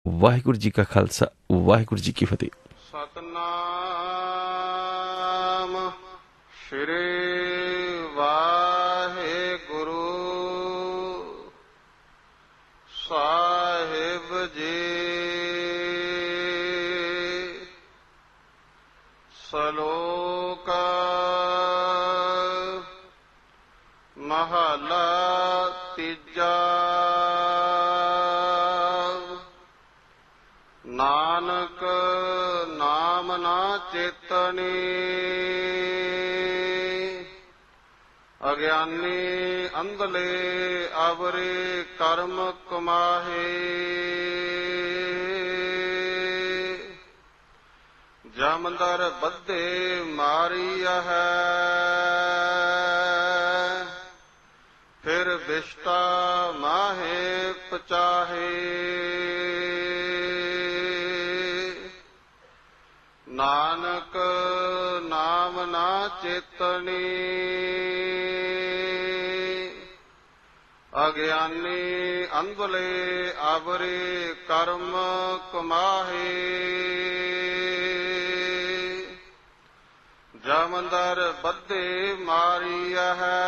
ਵਾਹਿਗੁਰੂ ਜੀ ਕਾ ਖਾਲਸਾ ਵਾਹਿਗੁਰੂ ਜੀ ਕੀ ਫਤਿਹ। ਸਤਨਾਮ ਸ਼੍ਰੀ ਵਾਹਿਗੁਰੂ ਸਾਹਿਬ ਜੀ। ਸ਼ਲੋਕ ਮਹਲਾ ਤੀਜਾ। ਨਾਨਕ ਨਾਮ ਨਾ ਚੇਤਨੀ, ਅਗਿਆਨੀ ਅੰਧਲੇ ਅਵਰੇ ਕਰਮ ਕਮਾਹੇ। ਜਮਦਰ ਬੱਧੇ ਮਾਰੀਆ ਹੈ, ਫਿਰ ਵਿਸ਼ਟਾ ਮਾਹੇ ਪਚਾਹੇ। ਨਾਨਕ ਨਾਮ ਨਾ ਚੇਤਨੀ, ਅਗਿਆਨੀ ਅੰਧਲੇ ਅਵਰੇ ਕਰਮ ਕਮਾਹੇ। ਜਮਦਰ ਬੱਧੇ ਮਾਰੀਆ ਹੈ,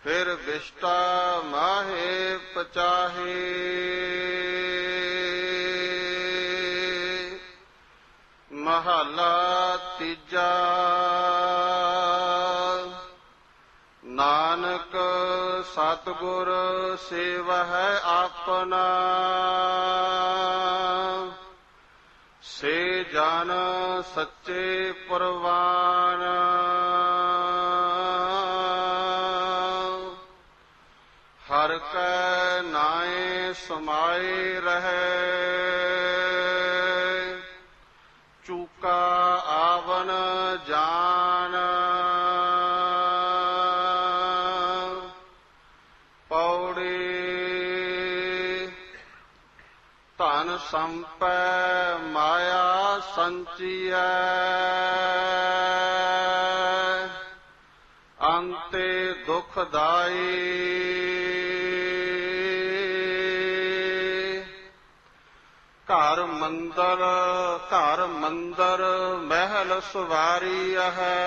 ਫਿਰ ਵਿਸ਼ਟਾ ਮਾਹੇ ਪਚਾਹੇ। ਮਹਲਾ ਤੀਜਾ। ਨਾਨਕ ਸਤਿਗੁਰ ਸੇਵਹਿ ਆਪਨਾ, ਸੇ ਜਨ ਸੱਚੇ ਪਰਵਾਨ। ਹਰਿ ਕੈ ਨਾਏ ਸਮਾਏ ਰਹੈ, ਚੂਕਾ ਆਵਨ ਜਾਨ। ਪੌੜੀ ਧਨ ਸੰਪੈ ਮਾਇਆ ਸੰਚੀਐ, ਅੰਤੇ ਦੁਖਦਾਈ। ਘਰ ਮੰਦਰ ਮਹਿਲ ਸਵਾਰੀ ਹੈ,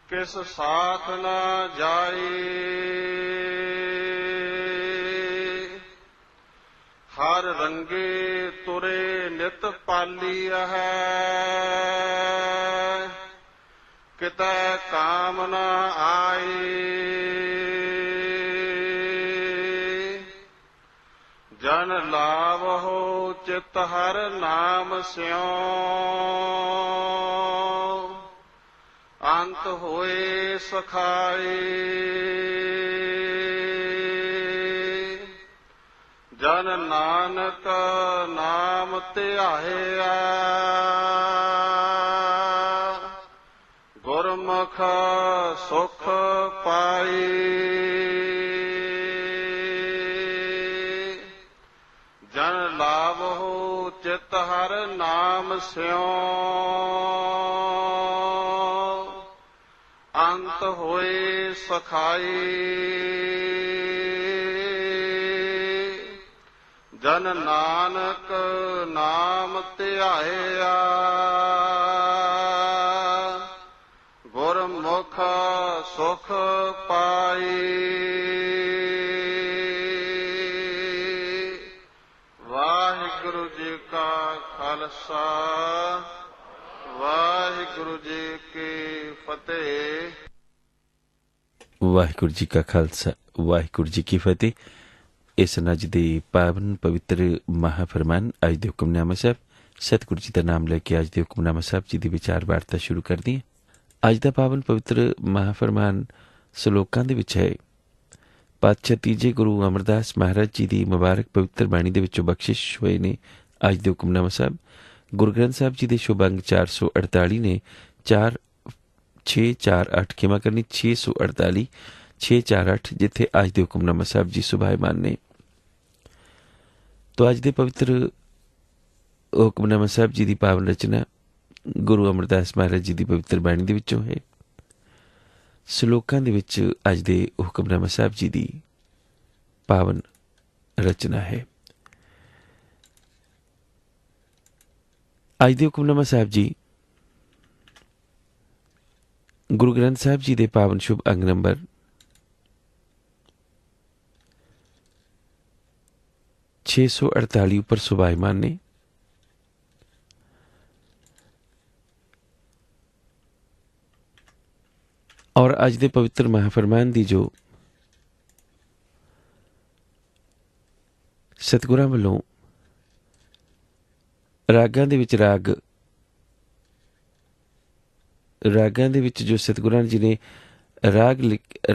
ਕਿਸ ਸਾਥ ਨ ਜਾਈ। ਹਰ ਰੰਗੇ ਤੁਰੇ ਨਿਤ ਪਾਲੀ ਹੈ, ਕਿਤੈ ਕਾਮ ਨ ਆਈ। ਜਨ ਲਾਵਹੁ ਚਿਤ ਹਰ ਨਾਮ ਸਿਉ, ਅੰਤ ਹੋਏ ਸਖਾਈ। ਜਨ ਨਾਨਕ ਨਾਮ ਧਿਆਇਆ, ਗੁਰਮੁਖ ਸੁਖ ਪਾਈ। ਜਨ ਲਾਵਹੁ ਚਿਤ ਹਰ ਨਾਮ ਸਿਉ, ਅੰਤ ਹੋਏ ਸਖਾਈ। ਜਨ ਨਾਨਕ ਨਾਮ ਧਿਆਇਆ, ਗੁਰਮੁਖ ਸੁਖ ਪਾਈ। ਵਾਹਿਗੁਰੂ ਜੀ ਕਾ ਖਾਲਸਾ, ਵਾਹਿਗੁਰੂ ਜੀ ਕੀ ਫਤਿਹ। ਵਾਹਿਗੁਰੂ ਜੀ ਕਾ ਖਾਲਸਾ ਵਾਹਿਗੁਰੂ ਜੀ ਕੀ ਫਤਿਹ। ਇਸ ਨਜ ਦੇ ਪਾਵਨ ਪਵਿੱਤਰ ਮਹਾਫਰਮਾਨ ਅੱਜ ਦੇ ਹੁਕਮਨਾਮਾ ਸਾਹਿਬ, ਸਤਿਗੁਰੂ ਜੀ ਦਾ ਨਾਮ ਲੈ ਕੇ ਅੱਜ ਦੇ ਹੁਕਮਨਾਮਾ ਸਾਹਿਬ ਜੀ ਦੀ ਵਿਚਾਰ ਵਾਰਤਾ ਸ਼ੁਰੂ ਕਰਦੇ ਹਾਂ। ਅੱਜ ਦਾ ਪਾਵਨ ਪਵਿੱਤਰ ਮਹਾਫਰਮਾਨ ਸਲੋਕਾਂ ਦੇ ਵਿੱਚ ਹੈ। ਪਾਤਸ਼ਾਹ ਤੀਜੇ ਗੁਰੂ ਅਮਰਦਾਸ ਮਹਾਰਾਜ ਜੀ ਦੀ ਮੁਬਾਰਕ ਪਵਿੱਤਰ ਬਾਣੀ ਦੇ ਵਿੱਚੋਂ ਬਖਸ਼ਿਸ਼ ਹੋਏ ਨੇ ਅੱਜ ਦੇ ਹੁਕਮਨਾਮਾ ਸਾਹਿਬ। ਗੁਰੂ ਗ੍ਰੰਥ ਸਾਹਿਬ ਜੀ ਦੇ ਸ਼ੁਭ ਅੰਗ 448 ਨੇ 648 ਖਿਮਾ ਕਰਨੀ 648 648 ਜਿੱਥੇ ਅੱਜ ਦੇ ਹੁਕਮਨਾਮਾ ਸਾਹਿਬ ਜੀ ਸੁਭਾਇਮਾਨ ਨੇ। ਤੋ ਅੱਜ ਦੇ ਪਵਿੱਤਰ ਹੁਕਮਨਾਮਾ ਸਾਹਿਬ ਜੀ ਦੀ ਪਾਵਨ ਰਚਨਾ ਗੁਰੂ ਅਮਰਦਾਸ ਮਹਾਰਾਜ ਜੀ ਦੀ ਪਵਿੱਤਰ ਬਾਣੀ ਦੇ ਵਿੱਚੋਂ ਹੈ। ਸ਼ਲੋਕਾਂ ਦੇ ਵਿੱਚ ਅੱਜ ਦੇ ਹੁਕਮਨਾਮਾ ਸਾਹਿਬ ਜੀ ਦੀ ਪਾਵਨ ਰਚਨਾ ਹੈ। ਅੱਜ ਦੇ ਹੁਕਮਨਾਮਾ ਸਾਹਿਬ ਜੀ ਗੁਰੂ ਗ੍ਰੰਥ ਸਾਹਿਬ ਜੀ ਦੇ ਪਾਵਨ ਸ਼ੁਭ ਅੰਗ ਨੰਬਰ 648 ਉੱਪਰ ਸੁਭਾਇਮਾਨ ਨੇ। ਔਰ ਅੱਜ ਦੇ ਪਵਿੱਤਰ ਮਹਾਫਰਮਾਨ ਦੀ ਜੋ ਸਤਿਗੁਰਾਂ ਵੱਲੋਂ ਰਾਗਾਂ ਦੇ ਵਿੱਚ ਰਾਗਾਂ ਦੇ ਵਿੱਚ ਜੋ ਸਤਿਗੁਰਾਂ ਜੀ ਨੇ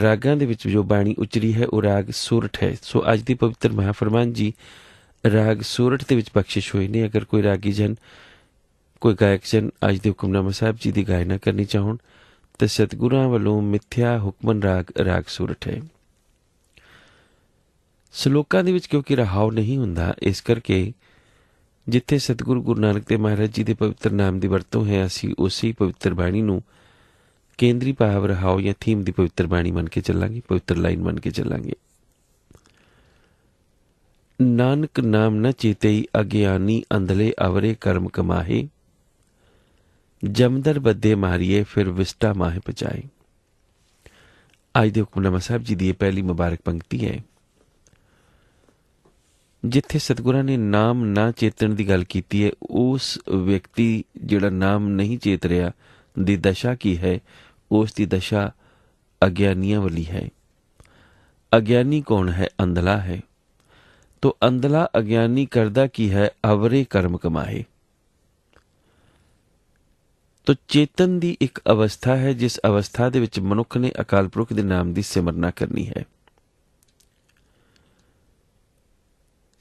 ਰਾਗਾਂ ਦੇ ਵਿੱਚ ਜੋ ਬਾਣੀ ਉਚਰੀ ਹੈ ਉਹ ਰਾਗ ਸੂਰਠ ਹੈ। ਸੋ ਅੱਜ ਦੀ ਪਵਿੱਤਰ ਮਹਾਫਰਮਾਨ ਜੀ ਰਾਗ ਸੂਰਠ ਦੇ ਵਿੱਚ ਬਖਸ਼ਿਸ਼ ਹੋਏ ਨੇ। ਅਗਰ ਕੋਈ ਰਾਗੀ ਜਨ, ਕੋਈ ਗਾਇਕ ਜਨ ਅੱਜ ਦੇ ਹੁਕਮਨਾਮਾ ਸਾਹਿਬ ਜੀ ਦੀ ਗਾਇਨਾ ਕਰਨੀ ਚਾਹੁਣ ਤਾਂ ਸਤਿਗੁਰਾਂ ਵੱਲੋਂ ਮਿੱਥਿਆ ਹੁਕਮਨ ਰਾਗ ਸੂਰਠ ਹੈ। ਸ਼ਲੋਕਾਂ ਦੇ ਵਿੱਚ ਕਿਉਂਕਿ ਰਹਾਉ ਨਹੀਂ ਹੁੰਦਾ, ਇਸ ਕਰਕੇ ਜਿੱਥੇ ਸਤਿਗੁਰੂ ਗੁਰੂ ਨਾਨਕ ਦੇਵ ਮਹਾਰਾਜ ਜੀ ਦੇ ਪਵਿੱਤਰ ਨਾਮ ਦੀ ਵਰਤੋਂ ਹੈ, ਅਸੀਂ ਉਸੇ ਪਵਿੱਤਰ ਬਾਣੀ ਨੂੰ ਕੇਂਦਰੀ ਭਾਵ ਰਹਾਉ ਜਾਂ ਥੀਮ ਦੀ ਪਵਿੱਤਰ ਬਾਣੀ ਮੰਨ ਕੇ ਚੱਲਾਂਗੇ, ਪਵਿੱਤਰ ਲਾਈਨ ਮੰਨ ਕੇ ਚੱਲਾਂਗੇ। ਨਾਨਕ ਨਾਮ ਨ ਚੇਤਈ ਅਗਿਆਨੀ ਅੰਧਲੇ ਅਵਰੇ ਕਰਮ ਕਮਾਹੇ, ਜਮਦਰ ਬੱਦੇ ਮਾਰੀਏ ਫਿਰ ਵਿਸਟਾ ਮਾਹੇ ਪਚਾਏ। ਅੱਜ ਦੇ ਹੁਕਮਨਾਮਾ ਸਾਹਿਬ ਜੀ ਦੀ ਇਹ ਪਹਿਲੀ ਮੁਬਾਰਕ ਪੰਕਤੀ ਹੈ। ਜਿੱਥੇ ਸਤਿਗੁਰਾਂ ਨੇ ਨਾਮ ਨਾ ਚੇਤਣ ਦੀ ਗੱਲ ਕੀਤੀ ਹੈ, ਉਸ ਵਿਅਕਤੀ ਜਿਹੜਾ ਨਾਮ ਨਹੀਂ ਚੇਤ ਰਿਹਾ ਦੀ ਦਸ਼ਾ ਕੀ ਹੈ? ਉਸ ਦੀ ਦਸ਼ਾ ਅਗਿਆਨੀਆਂ ਵਾਲੀ ਹੈ। ਅਗਿਆਨੀ ਕੌਣ ਹੈ? ਅੰਧਲਾ ਹੈ। ਤੋ ਅੰਧਲਾ ਅਗਿਆਨੀ ਕਰਦਾ ਕੀ ਹੈ? ਅਵਰੇ ਕਰਮ ਕਮਾਏ। ਤੋ ਚੇਤਨ ਦੀ ਇੱਕ ਅਵਸਥਾ ਹੈ, ਜਿਸ ਅਵਸਥਾ ਦੇ ਵਿੱਚ ਮਨੁੱਖ ਨੇ ਅਕਾਲ ਪੁਰਖ ਦੇ ਨਾਮ ਦੀ ਸਿਮਰਨਾ ਕਰਨੀ ਹੈ।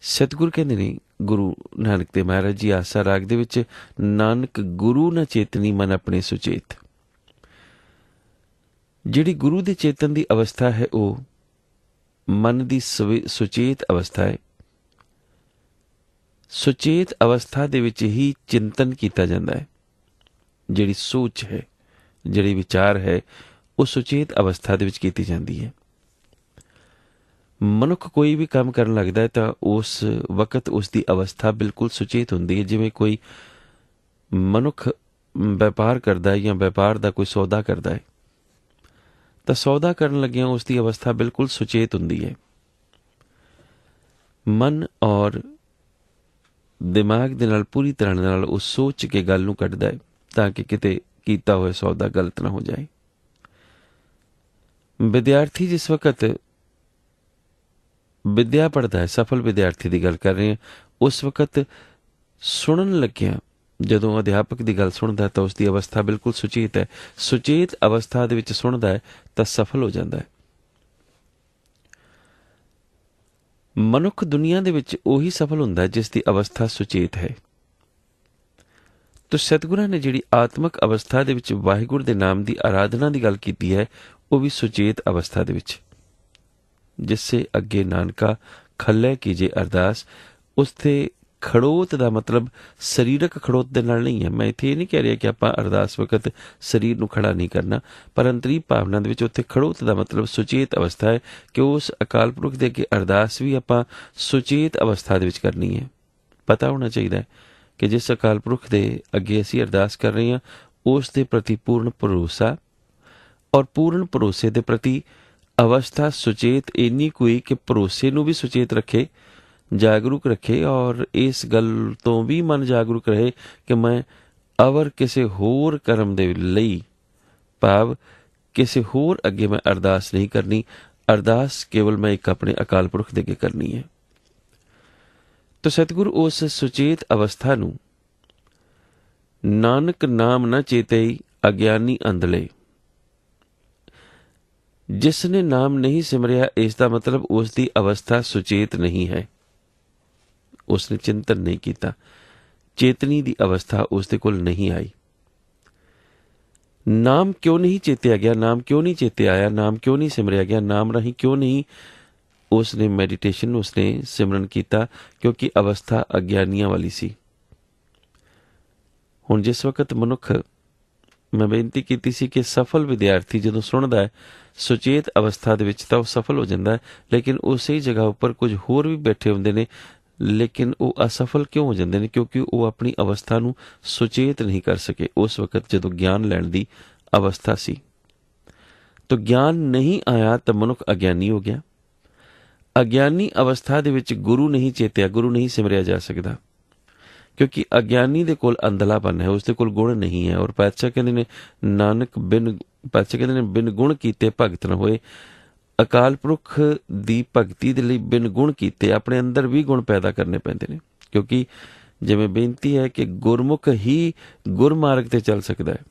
ਸਤਿਗੁਰ ਕਹਿੰਦੇ ਨੇ, ਗੁਰੂ ਨਾਨਕ ਦੇਵ ਮਹਾਰਾਜ ਜੀ ਆਸਾ ਰਾਗ ਦੇ ਵਿੱਚ, ਨਾਨਕ ਗੁਰੂ ਨ ਚੇਤਨੀ ਮਨ ਆਪਣੇ ਸੁਚੇਤ। ਜਿਹੜੀ ਗੁਰੂ ਦੇ ਚੇਤਨ ਦੀ ਅਵਸਥਾ ਹੈ ਉਹ ਮਨ ਦੀ ਸੁਚੇਤ ਅਵਸਥਾ ਹੈ। ਸੁਚੇਤ ਅਵਸਥਾ ਦੇ ਵਿੱਚ ਹੀ ਚਿੰਤਨ ਕੀਤਾ ਜਾਂਦਾ ਹੈ। ਜਿਹੜੀ ਸੋਚ ਹੈ, ਜਿਹੜੀ ਵਿਚਾਰ ਹੈ, ਉਹ ਸੁਚੇਤ ਅਵਸਥਾ ਦੇ ਵਿੱਚ ਕੀਤੀ ਜਾਂਦੀ ਹੈ। ਮਨੁੱਖ ਕੋਈ ਵੀ ਕੰਮ ਕਰਨ ਲੱਗਦਾ ਹੈ ਤਾਂ ਉਸ ਵਕਤ ਉਸ ਦੀ ਅਵਸਥਾ ਬਿਲਕੁਲ ਸੁਚੇਤ ਹੁੰਦੀ ਹੈ। ਜਿਵੇਂ ਕੋਈ ਮਨੁੱਖ ਵਪਾਰ ਕਰਦਾ ਹੈ ਜਾਂ ਵਪਾਰ ਦਾ ਕੋਈ ਸੌਦਾ ਕਰਦਾ ਹੈ ਤਾਂ ਸੌਦਾ ਕਰਨ ਲੱਗਿਆਂ ਉਸ ਦੀ ਅਵਸਥਾ ਬਿਲਕੁਲ ਸੁਚੇਤ ਹੁੰਦੀ ਹੈ। ਮਨ ਔਰ ਦਿਮਾਗ ਦੇ ਨਾਲ ਪੂਰੀ ਤਰ੍ਹਾਂ ਨਾਲ ਉਹ ਸੋਚ ਕੇ ਗੱਲ ਨੂੰ ਕੱਢਦਾ ਹੈ ਤਾਂ ਕਿ ਕਿਤੇ ਕੀਤਾ ਹੋਇਆ ਸੌਦਾ ਗਲਤ ਨਾ ਹੋ ਜਾਏ। ਵਿਦਿਆਰਥੀ ਜਿਸ ਵਕਤ ਵਿਦਿਆ ਪੜ੍ਹਦਾ ਹੈ, ਸਫਲ ਵਿਦਿਆਰਥੀ ਦੀ ਗੱਲ ਕਰ ਰਹੇ ਹਾਂ, ਉਸ ਵਕਤ ਸੁਣਨ ਲੱਗਿਆਂ ਜਦੋਂ ਅਧਿਆਪਕ ਦੀ ਗੱਲ ਸੁਣਦਾ ਤਾਂ ਉਸ ਦੀ ਅਵਸਥਾ ਬਿਲਕੁਲ ਸੁਚੇਤ ਹੈ। ਸੁਚੇਤ ਅਵਸਥਾ ਦੇ ਵਿੱਚ ਸੁਣਦਾ ਹੈ ਤਾਂ ਸਫਲ ਹੋ ਜਾਂਦਾ ਹੈ। ਮਨੁੱਖ ਦੁਨੀਆ ਦੇ ਵਿੱਚ ਉਹੀ ਸਫਲ ਹੁੰਦਾ ਜਿਸ ਦੀ ਅਵਸਥਾ ਸੁਚੇਤ ਹੈ। ਤੋ ਸਤਿਗੁਰਾਂ ਨੇ ਜਿਹੜੀ ਆਤਮਿਕ ਅਵਸਥਾ ਦੇ ਵਿੱਚ ਵਾਹਿਗੁਰੂ ਦੇ ਨਾਮ ਦੀ ਆਰਾਧਨਾ ਦੀ ਗੱਲ ਕੀਤੀ ਹੈ, ਉਹ ਵੀ ਸੁਚੇਤ ਅਵਸਥਾ ਦੇ ਵਿੱਚ। ਜਿਸੇ ਅੱਗੇ ਨਾਨਕਾ ਖੱਲੇ ਕੀਜੇ ਅਰਦਾਸ। ਉਸ ਤੇ ਖੜੋਤ ਦਾ ਮਤਲਬ ਸਰੀਰਕ ਖੜੋਤ ਦੇ ਨਾਲ ਨਹੀਂ ਹੈ। ਮੈਂ ਇੱਥੇ ਇਹ ਨਹੀਂ ਕਹਿ ਰਿਹਾ ਕਿ ਆਪਾਂ ਅਰਦਾਸ ਵਕਤ ਸਰੀਰ ਨੂੰ ਖੜਾ ਨਹੀਂ ਕਰਨਾ, ਪਰ ਅੰਤਰੀ ਭਾਵਨਾ ਦੇ ਵਿੱਚ ਉੱਥੇ ਖੜੋਤ ਦਾ ਮਤਲਬ ਸੁਚੇਤ ਅਵਸਥਾ ਹੈ ਕਿ ਉਸ ਅਕਾਲ ਪੁਰਖ ਦੇ ਅੱਗੇ ਅਰਦਾਸ ਵੀ ਆਪਾਂ ਸੁਚੇਤ ਅਵਸਥਾ ਦੇ ਵਿੱਚ ਕਰਨੀ ਹੈ। ਪਤਾ ਹੋਣਾ ਚਾਹੀਦਾ ਹੈ ਕਿ ਜਿਸ ਅਕਾਲ ਪੁਰਖ ਦੇ ਅੱਗੇ ਅਸੀਂ ਅਰਦਾਸ ਕਰ ਰਹੇ ਹਾਂ, ਉਸ ਦੇ ਪ੍ਰਤੀ ਪੂਰਨ ਭਰੋਸਾ, ਔਰ ਪੂਰਨ ਭਰੋਸੇ ਦੇ ਪ੍ਰਤੀ ਅਵਸਥਾ ਸੁਚੇਤ ਇੰਨੀ ਕੋਈ ਕਿ ਭਰੋਸੇ ਨੂੰ ਵੀ ਸੁਚੇਤ ਰੱਖੇ, ਜਾਗਰੂਕ ਰੱਖੇ, ਔਰ ਇਸ ਗੱਲ ਤੋਂ ਵੀ ਮਨ ਜਾਗਰੂਕ ਰਹੇ ਕਿ ਮੈਂ ਅਵਰ ਕਿਸੇ ਹੋਰ ਕਰਮ ਦੇ ਲਈ, ਭਾਵ ਕਿਸੇ ਹੋਰ ਅੱਗੇ ਮੈਂ ਅਰਦਾਸ ਨਹੀਂ ਕਰਨੀ। ਅਰਦਾਸ ਕੇਵਲ ਮੈਂ ਇੱਕ ਆਪਣੇ ਅਕਾਲ ਪੁਰਖ ਦੇ ਅੱਗੇ ਕਰਨੀ ਹੈ। ਤੋ ਸਤਿਗੁਰੂ ਉਸ ਸੁਚੇਤ ਅਵਸਥਾ ਨੂੰ ਨਾਨਕ ਨਾਮ ਨਾ ਚੇਤਈ ਅਗਿਆਨੀ ਅੰਧਲੇ, ਜਿਸ ਨੇ ਨਾਮ ਨਹੀਂ ਸਿਮਰਿਆ, ਇਸ ਦਾ ਮਤਲਬ ਉਸ ਦੀ ਅਵਸਥਾ ਸੁਚੇਤ ਨਹੀਂ ਹੈ। ਉਸ ਨੇ ਚਿੰਤਨ ਨਹੀਂ ਕੀਤਾ, ਚੇਤਨੀ ਦੀ ਅਵਸਥਾ ਉਸ ਦੇ ਕੋਲ ਨਹੀਂ ਆਈ। ਨਾਮ ਕਿਉਂ ਨਹੀਂ ਚੇਤਿਆ ਗਿਆ? ਨਾਮ ਕਿਉਂ ਨਹੀਂ ਚੇਤੇ ਆਇਆ? ਨਾਮ ਕਿਉਂ ਨਹੀਂ ਸਿਮਰਿਆ ਗਿਆ? ਨਾਮ ਰਾਹੀਂ ਕਿਉਂ ਨਹੀਂ ਉਸ ਨੇ ਮੈਡੀਟੇਸ਼ਨ, ਉਸ ਨੇ ਸਿਮਰਨ ਕੀਤਾ? ਕਿਉਂਕਿ ਅਵਸਥਾ ਅਗਿਆਨੀਆਂ ਵਾਲੀ ਸੀ। ਹੁਣ ਜਿਸ ਵਕਤ ਮਨੁੱਖ ਮੈਂ ਬੇਨਤੀ ਕੀਤੀ ਸੀ ਕਿ ਸਫਲ ਵਿਦਿਆਰਥੀ ਜਦੋਂ ਸੁਣਦਾ ਹੈ ਸੁਚੇਤ ਅਵਸਥਾ ਦੇ ਵਿੱਚ ਤਾਂ ਉਹ ਸਫਲ ਹੋ ਜਾਂਦਾ ਹੈ, ਲੇਕਿਨ ਉਸੇ ਜਗ੍ਹਾ ਉੱਪਰ ਕੁਝ ਹੋਰ ਵੀ ਬੈਠੇ ਹੁੰਦੇ ਨੇ, ਲੇਕਿਨ ਉਹ ਅਸਫਲ ਕਿਉਂ ਹੋ ਜਾਂਦੇ ਨੇ? ਕਿਉਂਕਿ ਉਹ ਆਪਣੀ ਅਵਸਥਾ ਨੂੰ ਸੁਚੇਤ ਨਹੀਂ ਕਰ ਸਕੇ ਉਸ ਵਕਤ ਜਦੋਂ ਗਿਆਨ ਲੈਣ ਦੀ ਅਵਸਥਾ ਸੀ। ਤਾਂ ਗਿਆਨ ਨਹੀਂ ਆਇਆ ਤਾਂ ਮਨੁੱਖ ਅਗਿਆਨੀ ਹੋ ਗਿਆ। ਅਗਿਆਨੀ ਅਵਸਥਾ ਦੇ ਵਿੱਚ ਗੁਰੂ ਨਹੀਂ ਚੇਤਿਆ, ਗੁਰੂ ਨਹੀਂ ਸਿਮਰਿਆ ਜਾ ਸਕਦਾ, ਕਿਉਂਕਿ ਅਗਿਆਨੀ ਦੇ ਕੋਲ ਅੰਧਲਾਪਨ ਹੈ, ਉਸ ਦੇ ਕੋਲ ਗੁਣ ਨਹੀਂ ਹੈ। ਔਰ ਪਾਤਸ਼ਾਹ ਕਹਿੰਦੇ ਨੇ ਨਾਨਕ ਬਿਨ ਗੁਣ ਕੀਤੇ ਭਗਤ ਨਾ ਹੋਏ। ਅਕਾਲ ਪੁਰਖ ਦੀ ਭਗਤੀ ਦੇ ਲਈ ਬਿਨ ਗੁਣ ਕੀਤੇ ਆਪਣੇ ਅੰਦਰ ਵੀ ਗੁਣ ਪੈਦਾ ਕਰਨੇ ਪੈਂਦੇ ਨੇ, ਕਿਉਂਕਿ ਜਿਵੇਂ ਬੇਨਤੀ ਹੈ ਕਿ ਗੁਰਮੁਖ ਹੀ ਗੁਰਮਾਰਗ ਤੇ ਚੱਲ ਸਕਦਾ ਹੈ।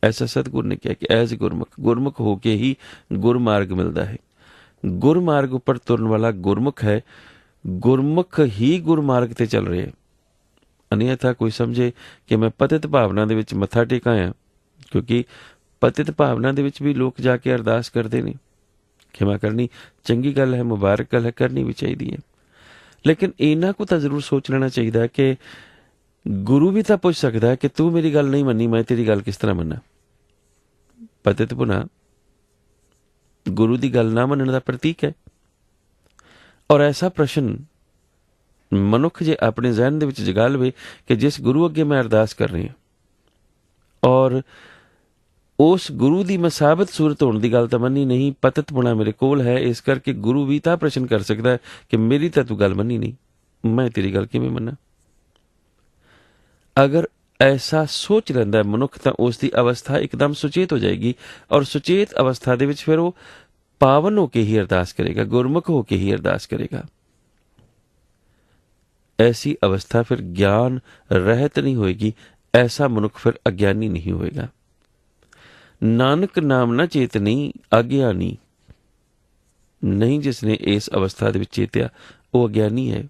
ਐਸਾ ਸਤਿਗੁਰ ਨੇ ਕਿਹਾ ਕਿ ਐਜ਼ ਗੁਰਮੁਖ ਹੋ ਕੇ ਹੀ ਗੁਰਮਾਰਗ ਮਿਲਦਾ ਹੈ। ਗੁਰਮਾਰਗ ਉੱਪਰ ਤੁਰਨ ਵਾਲਾ ਗੁਰਮੁਖ ਹੈ, ਗੁਰਮੁਖ ਹੀ ਗੁਰਮਾਰਗ ਤੇ ਚੱਲ ਰਿਹਾ ਹੈ। ਅਨਿਅਥਾ ਕੋਈ ਸਮਝੇ ਕਿ ਮੈਂ ਪਤਿਤ ਭਾਵਨਾ ਦੇ ਵਿੱਚ ਮੱਥਾ ਟੇਕਾਇਆ, ਕਿਉਂਕਿ ਪਤਿਤ ਭਾਵਨਾ ਦੇ ਵਿੱਚ ਵੀ ਲੋਕ ਜਾ ਕੇ ਅਰਦਾਸ ਕਰਦੇ ਨੇ। ਖਿਮਾ ਕਰਨੀ ਚੰਗੀ ਗੱਲ ਹੈ, ਮੁਬਾਰਕ ਗੱਲ ਹੈ, ਕਰਨੀ ਵੀ ਚਾਹੀਦੀ ਹੈ, ਲੇਕਿਨ ਇਹਨਾਂ ਕੁ ਤਾਂ ਜ਼ਰੂਰ ਸੋਚ ਲੈਣਾ ਚਾਹੀਦਾ ਹੈ ਕਿ ਗੁਰੂ ਵੀ ਤਾਂ ਪੁੱਛ ਸਕਦਾ ਹੈ ਕਿ ਤੂੰ ਮੇਰੀ ਗੱਲ ਨਹੀਂ ਮੰਨੀ, ਮੈਂ ਤੇਰੀ ਗੱਲ ਕਿਸ ਤਰ੍ਹਾਂ ਮੰਨਾਂ? ਪਤਿਤ ਪੁਨਾ ਗੁਰੂ ਦੀ ਗੱਲ ਨਾ ਮੰਨਣ ਦਾ ਪ੍ਰਤੀਕ ਹੈ। ਔਰ ਐਸਾ ਪ੍ਰਸ਼ਨ ਮਨੁੱਖ ਜੇ ਆਪਣੇ ਜ਼ਹਿਨ ਦੇ ਵਿੱਚ ਜਗਾ ਲਵੇ ਕਿ ਜਿਸ ਗੁਰੂ ਅੱਗੇ ਮੈਂ ਅਰਦਾਸ ਕਰ ਰਹੀ ਹਾਂ ਔਰ ਉਸ ਗੁਰੂ ਦੀ ਮੈਂ ਸਾਬਤ ਸੂਰਤ ਹੋਣ ਦੀ ਗੱਲ ਤਾਂ ਮੰਨੀ ਨਹੀਂ, ਪਤਿਤ ਪੁਣਾ ਮੇਰੇ ਕੋਲ ਹੈ, ਇਸ ਕਰਕੇ ਗੁਰੂ ਵੀ ਤਾਂ ਪ੍ਰਸ਼ਨ ਕਰ ਸਕਦਾ ਹੈ ਕਿ ਮੇਰੀ ਤਾਂ ਤੂੰ ਗੱਲ ਮੰਨੀ ਨਹੀਂ, ਮੈਂ ਤੇਰੀ ਗੱਲ ਕਿਵੇਂ ਮੰਨਾਂ? ਅਗਰ ਐਸਾ ਸੋਚ ਲੈਂਦਾ ਮਨੁੱਖ ਤਾਂ ਉਸ ਦੀ ਅਵਸਥਾ ਇੱਕਦਮ ਸੁਚੇਤ ਹੋ ਜਾਏਗੀ, ਔਰ ਸੁਚੇਤ ਅਵਸਥਾ ਦੇ ਵਿੱਚ ਫਿਰ ਉਹ ਪਾਵਨ ਹੋ ਕੇ ਹੀ ਅਰਦਾਸ ਕਰੇਗਾ, ਗੁਰਮੁਖ ਹੋ ਕੇ ਹੀ ਅਰਦਾਸ ਕਰੇਗਾ। ਐਸੀ ਅਵਸਥਾ ਫਿਰ ਗਿਆਨ ਰਹਿਤ ਨਹੀਂ ਹੋਏਗੀ, ਐਸਾ ਮਨੁੱਖ ਫਿਰ ਅਗਿਆਨੀ ਨਹੀਂ ਹੋਏਗਾ। ਨਾਨਕ ਨਾਮ ਨਾ ਚੇਤਨੀ ਅਗਿਆਨੀ ਨਹੀਂ, ਜਿਸ ਨੇ ਇਸ ਅਵਸਥਾ ਦੇ ਵਿੱਚ ਚੇਤਿਆ ਉਹ ਅਗਿਆਨੀ ਹੈ।